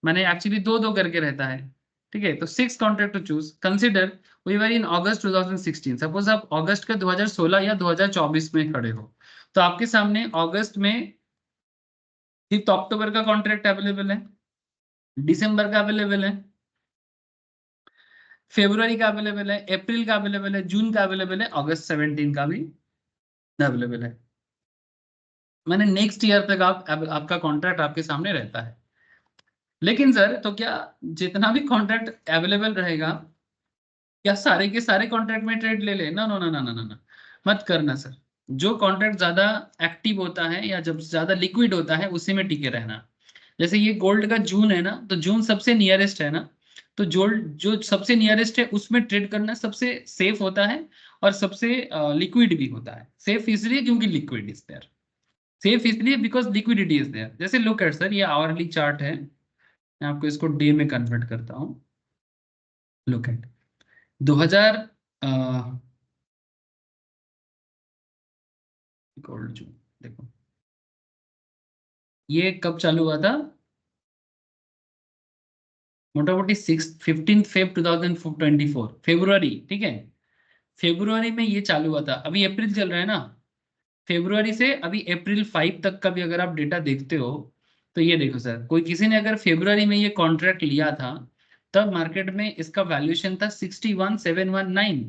मैंने एक्चुअली 2 करके रहता है, ठीक है। तो 6 contract to choose. Consider we were in August 2016, suppose आप अगस्त के 2016 या 2024 में खड़े हो, तो आपके सामने अगस्त में 5 अक्टूबर का कॉन्ट्रैक्ट अवेलेबल है, दिसंबर का अवेलेबल है, फरवरी का अवेलेबल है, अप्रैल का अवेलेबल है, जून का अवेलेबल है, अगस्त 17 का भी अवेलेबल है। मैंने नेक्स्ट ईयर तक आपका कॉन्ट्रैक्ट आपके सामने रहता है। लेकिन सर तो क्या जितना भी कॉन्ट्रैक्ट अवेलेबल रहेगा क्या सारे के सारे कॉन्ट्रैक्ट में ट्रेड ले ले? ना ना ना ना ना ना, मत करना सर। जो कॉन्ट्रैक्ट ज्यादा एक्टिव होता है या जब ज्यादा लिक्विड होता है उसी में टिके रहना। जैसे ये गोल्ड का जून है ना, तो जून सबसे नियरेस्ट है ना, तो जो सबसे नियरेस्ट है उसमें ट्रेड करना सबसे सेफ होता है और सबसे लिक्विड भी होता है। सेफ इसलिए क्योंकि लिक्विड इज देयर, सेफ इसलिए बिकॉज लिक्विडिटी इज देयर। जैसे लुक एट सर, ये आवरली चार्ट है, मैं आपको इसको डे में कन्वर्ट करता हूँ। लुक एट 2000 गोल्ड जून, देखो ये कब चालू हुआ था, मोटामोटी 15 फेब 2024 फेब्रुआरी, ठीक है, फेब्रुआरी में ये चालू हुआ था। अभी अप्रैल चल रहा है ना, फेब्रुआरी से अभी अप्रैल 5 तक का भी अगर आप डेटा देखते हो तो ये देखो सर, कोई किसी ने अगर फेब्रुआरी में ये कॉन्ट्रैक्ट लिया था तब मार्केट में इसका वैल्यूएशन था 61,719,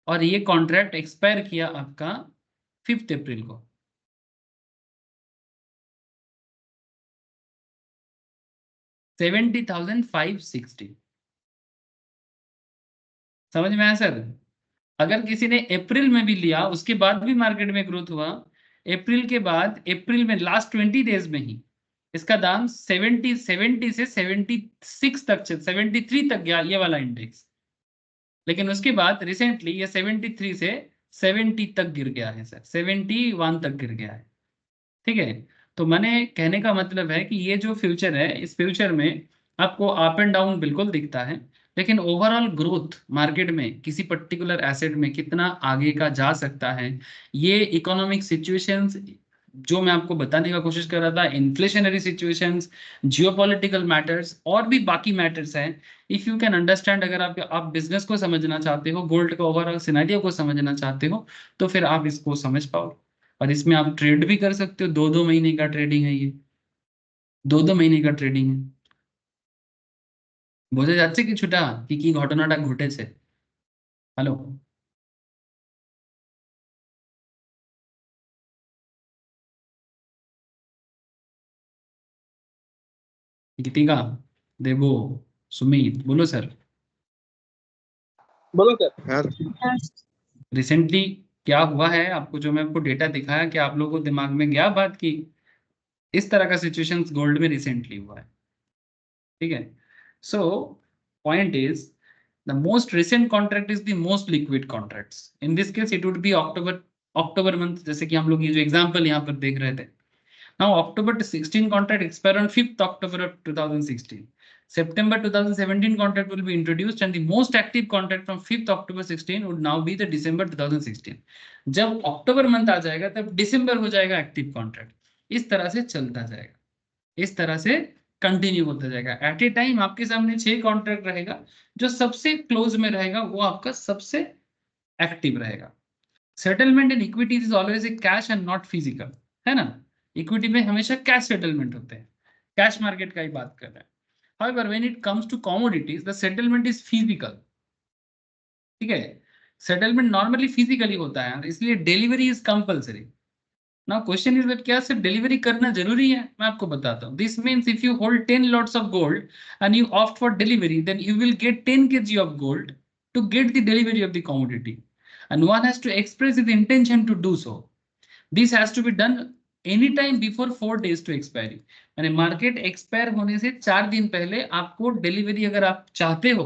और ये कॉन्ट्रैक्ट एक्सपायर किया आपका 5 अप्रैल को। $70,560, समझ में आया सर? अगर किसी ने अप्रैल में भी लिया उसके बाद भी मार्केट में ग्रोथ हुआ, अप्रैल के बाद अप्रैल में लास्ट 20 डेज में ही इसका दाम 70 से 76 तक 73 तक गया ये वाला इंडेक्स, लेकिन उसके बाद रिसेंटली ये 73 से 70 तक गिर गया है सर, 71 तक गिर गया है, ठीक है। तो मैंने कहने का मतलब है कि ये जो फ्यूचर है, इस फ्यूचर में आपको अप एंड डाउन बिल्कुल दिखता है, लेकिन ओवरऑल ग्रोथ मार्केट में किसी पर्टिकुलर एसेट में कितना आगे का जा सकता है, ये इकोनॉमिक सिचुएशंस जो मैं आपको बताने का कोशिश कर रहा था, इन्फ्लेशनरी सिचुएशंस, जियोपॉलिटिकल मैटर्स और भी बाकी मैटर्स हैं। इफ यू कैन अंडरस्टैंड, अगर आप बिजनेस को समझना चाहते हो, गोल्ड का ओवरऑल सिनेरियो को समझना चाहते हो, तो फिर आप इसको समझ पाओ। और इसमें आप ट्रेड भी कर सकते हो, 2-2 महीने का ट्रेडिंग है ये, 2-2 महीने का ट्रेडिंग है। বোঝা যাচ্ছে কিছুটা কি কি ঘটনাটা ঘটেছে? হ্যালো, गीतिका, देवो, सुमित, बोलो सर। बोलो सर। হ্যাঁ रिसेंटली क्या हुआ है आपको, जो मैं आपको डेटा दिखाया, कि आप लोगों को दिमाग में गया बात की इस तरह का सिचुएशन गोल्ड में रिसेंटली हुआ है? ठीक है, so point is the most recent contract is the most liquid contracts. In this case it would be October month, जैसे कि हम लोग ये जो एग्जांपल यहाँ पर देख रहे थे। Now October 16 contract expire on 5th October of 2016. September 2017 contract will be introduced and the most active contract from 5th October 16 would now be the December 2016. जब अक्टूबर मंथ आ जाएगा तब दिसंबर हो जाएगा एक्टिव कॉन्ट्रैक्ट। इस तरह से चलता जाएगा, इस तरह से कंटिन्यू होता जाएगा। एट ए टाइम आपके सामने 6 कॉन्ट्रैक्ट रहेगा, जो सबसे क्लोज में रहेगा वो आपका सबसे एक्टिव रहेगा। Settlement in equities is always a cash and not physical, है ना? इक्विटी में हमेशा कैश सेटलमेंट होते हैं, कैश मार्केट का ही बात कर रहे हैं। However, when it comes to commodities, the settlement is physical. ठीक है, सेटलमेंट नॉर्मली फिजिकली होता है, इसलिए delivery is compulsory. Now question is that क्या सिर्फ डिलीवरी करना जरूरी है? मैं आपको बताता हूँ। This means if you hold 10 lots of gold and you opt for delivery, then you will get 10 kg of gold to get the delivery of the commodity, and one has to express his intention to do so. This has to be done any time before 4 days to expiry, यानी market expire होने से 4 दिन पहले आपको delivery अगर आप चाहते हो,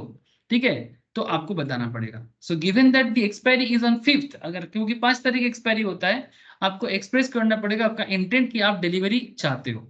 ठीक है, तो आपको बताना पड़ेगा। So given that the expiry is on 5th, अगर क्योंकि 5 तारीख एक्सपायरी होता है, आपको एक्सप्रेस करना पड़ेगा आपका इंटेंट कि आप डिलीवरी चाहते हो।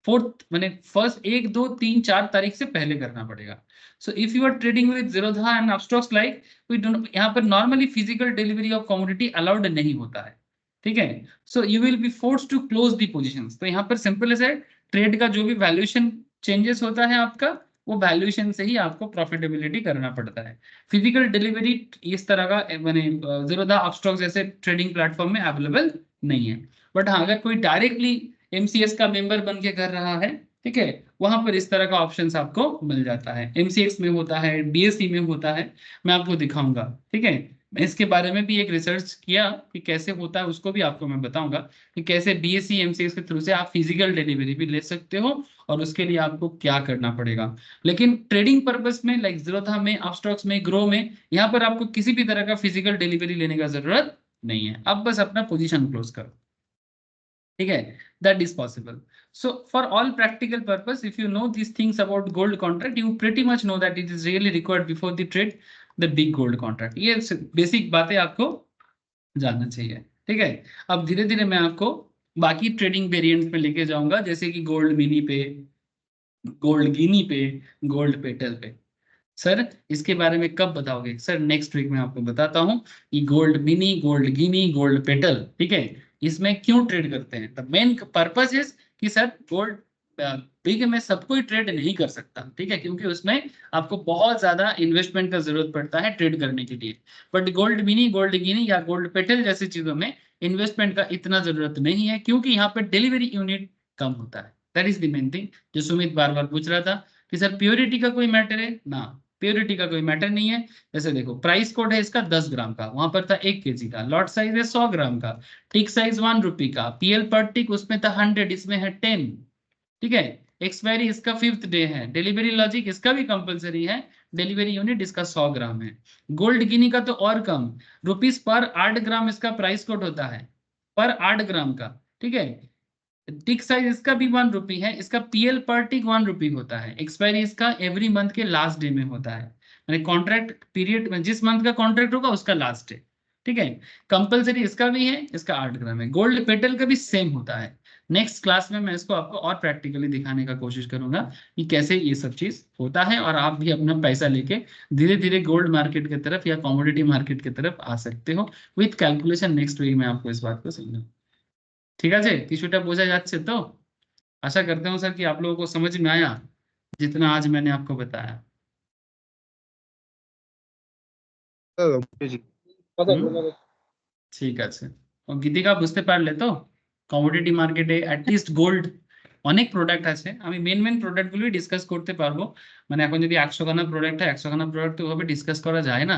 4th मैंने फर्स्ट 1, 2, 3, 4 तारीख से पहले करना पड़ेगा। So if you are trading with Zerodha and Upstox like, we don't, यहाँ पर normally physical delivery of commodity allowed नहीं होता है, ठीक है। So you will be force to close the positions. तो यहाँ पर सिंपल है, ट्रेड का जो भी वैल्यूएशन चेंजेस होता है आपका, वो वैल्यूएशन से ही आपको प्रॉफिटेबिलिटी करना पड़ता है। फिजिकल डिलीवरी इस तरह का मैंने Zerodha अपस्टॉक्स जैसे ट्रेडिंग प्लेटफॉर्म में अवेलेबल नहीं है। बट हाँ, अगर कोई डायरेक्टली MCX का मेंबर बन के कर रहा है, ठीक है, वहां पर इस तरह का ऑप्शंस आपको मिल जाता है। MCX में होता है, BSE में होता है, मैं आपको दिखाऊंगा, ठीक है। मैं इसके बारे में भी एक रिसर्च किया कि कैसे होता है, उसको भी आपको मैं बताऊंगा कि कैसे BSE MCX के थ्रू से आप फिजिकल डिलीवरी भी ले सकते हो और उसके लिए आपको क्या करना पड़ेगा। लेकिन ट्रेडिंग पर्पस में लाइक Zerodha में, अपस्टॉक्स में, ग्रो में, यहाँ पर आपको किसी भी तरह का फिजिकल डिलीवरी लेने का जरूरत नहीं है। अब बस अपना पोजीशन क्लोज करो, ठीक है, that is possible. So for all practical purpose, if you know these things about gold contract, you pretty much know that it is really required before the trade the big gold contract. ये basic बातें आपको जानना चाहिए, ठीक है। अब धीरे धीरे मैं आपको बाकी ट्रेडिंग वेरिएंट्स में लेके जाऊंगा, जैसे कि गोल्ड मिनी पे, गोल्ड गिनी पे, गोल्ड पेटल पे। सर इसके बारे में कब बताओगे? सर नेक्स्ट वीक में आपको बताता हूँ कि gold mini, gold guinea, gold petal, ठीक है, इसमें क्यों ट्रेड करते हैं। द मेन पर्पस इज कि सर गोल्ड बिग में सब कोई ट्रेड नहीं कर सकता, ठीक है, क्योंकि उसमें आपको बहुत ज्यादा इन्वेस्टमेंट का जरूरत पड़ता है ट्रेड करने के लिए। But gold mini, gold guinea या गोल्ड पेटल जैसी चीजों में इन्वेस्टमेंट का इतना जरूरत नहीं है, क्योंकि यहाँ पे डिलीवरी यूनिट कम होता है। That is the main thing जो सुमित बार बार पूछ रहा था कि सर प्योरिटी का कोई मैटर है ना? प्योरिटी का कोई मैटर नहीं है। जैसे देखो, प्राइस कोड है इसका 10 ग्राम का, वहां पर था 1 kg का, लॉट साइज है 100 ग्राम का, टिक साइज 1 रुपी का, PL पर टिक उसमें था 100, इसमें है 10, ठीक है। एक्सपायरी इसका 5th डे है, डिलीवरी लॉजिक इसका भी कंपलसरी है, डिलीवरी यूनिट इसका 100 ग्राम है। गोल्ड गिनी का तो और कम, रुपीस पर 8 ग्राम इसका प्राइस कोड होता है, पर 8 ग्राम का, ठीक है। टिक साइज इसका भी 1 रुपी है, इसका PL पर टिक 1 रुपी होता है। एक्सपायरी इसका एवरी मंथ के लास्ट डे में होता है, यानी कॉन्ट्रैक्ट पीरियड में जिस मंथ का कॉन्ट्रैक्ट होगा उसका लास्ट डे, ठीक है। कंपलसरी इसका भी है, इसका 8 ग्राम है। गोल्ड पेटल का भी सेम होता है, नेक्स्ट क्लास में मैं इसको आपको और प्रैक्टिकली दिखाने का कोशिश करूंगा कि कैसे ये सब चीज होता है और आप भी अपना पैसा लेके धीरे धीरे गोल्ड मार्केट की तरफ या कमोडिटी मार्केट की तरफ आ सकते हो विथ कैलकुलेशन। नेक्स्ट वीक में आपको इस बात को समझाऊंगा। ঠিক আছে, কিছুটা বোঝা যাচ্ছে তো? आशा करता हूँ सर कि आप लोगों को समझ में आया जितना आज मैंने आपको बताया। দাদা বুঝেছি। ঠিক আছে, ও গীতিকা বুঝতে পারলে তো? কমোডিটি মার্কেটে অ্যাটলিস্ট গোল্ড অনেক প্রোডাক্ট আছে, আমি মেন প্রোডাক্টগুলোই ডিসকাস করতে পারবো। মানে এখন যদি 100 খানা প্রোডাক্ট হয় 100 খানা প্রোডাক্ট তো ওভাবে ডিসকাস করা যায় না,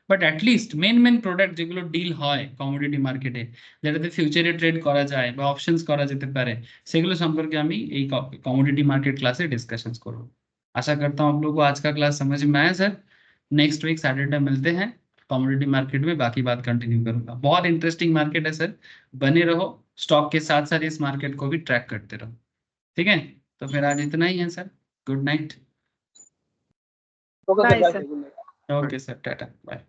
বাট অ্যাটলিস্ট মেন প্রোডাক্ট যেগুলো ডিল হয় কমোডিটি মার্কেটে, যেটাতে ফিউচারে ট্রেড করা যায় বা অপশনস করা যেতে পারে, সেগুলো সম্পর্কে আমি এই कमोडिटी मार्केट क्लासे डिस्कशंस करूँ। आशा करता हूँ आप लोगों को आज का क्लास समझ में आया सर। नेक्स्ट वीक सैटरडे मिलते हैं कमोडिटी मार्केट में, बाकी बात कंटिन्यू करूंगा। बहुत इंटरेस्टिंग मार्केट है सर, बने रहो, स्टॉक के साथ साथ इस मार्केट को भी ट्रैक करते रहो। ठीक है, तो फिर आज इतना ही है sir, good night. Bye sir. Okay sir, tata bye.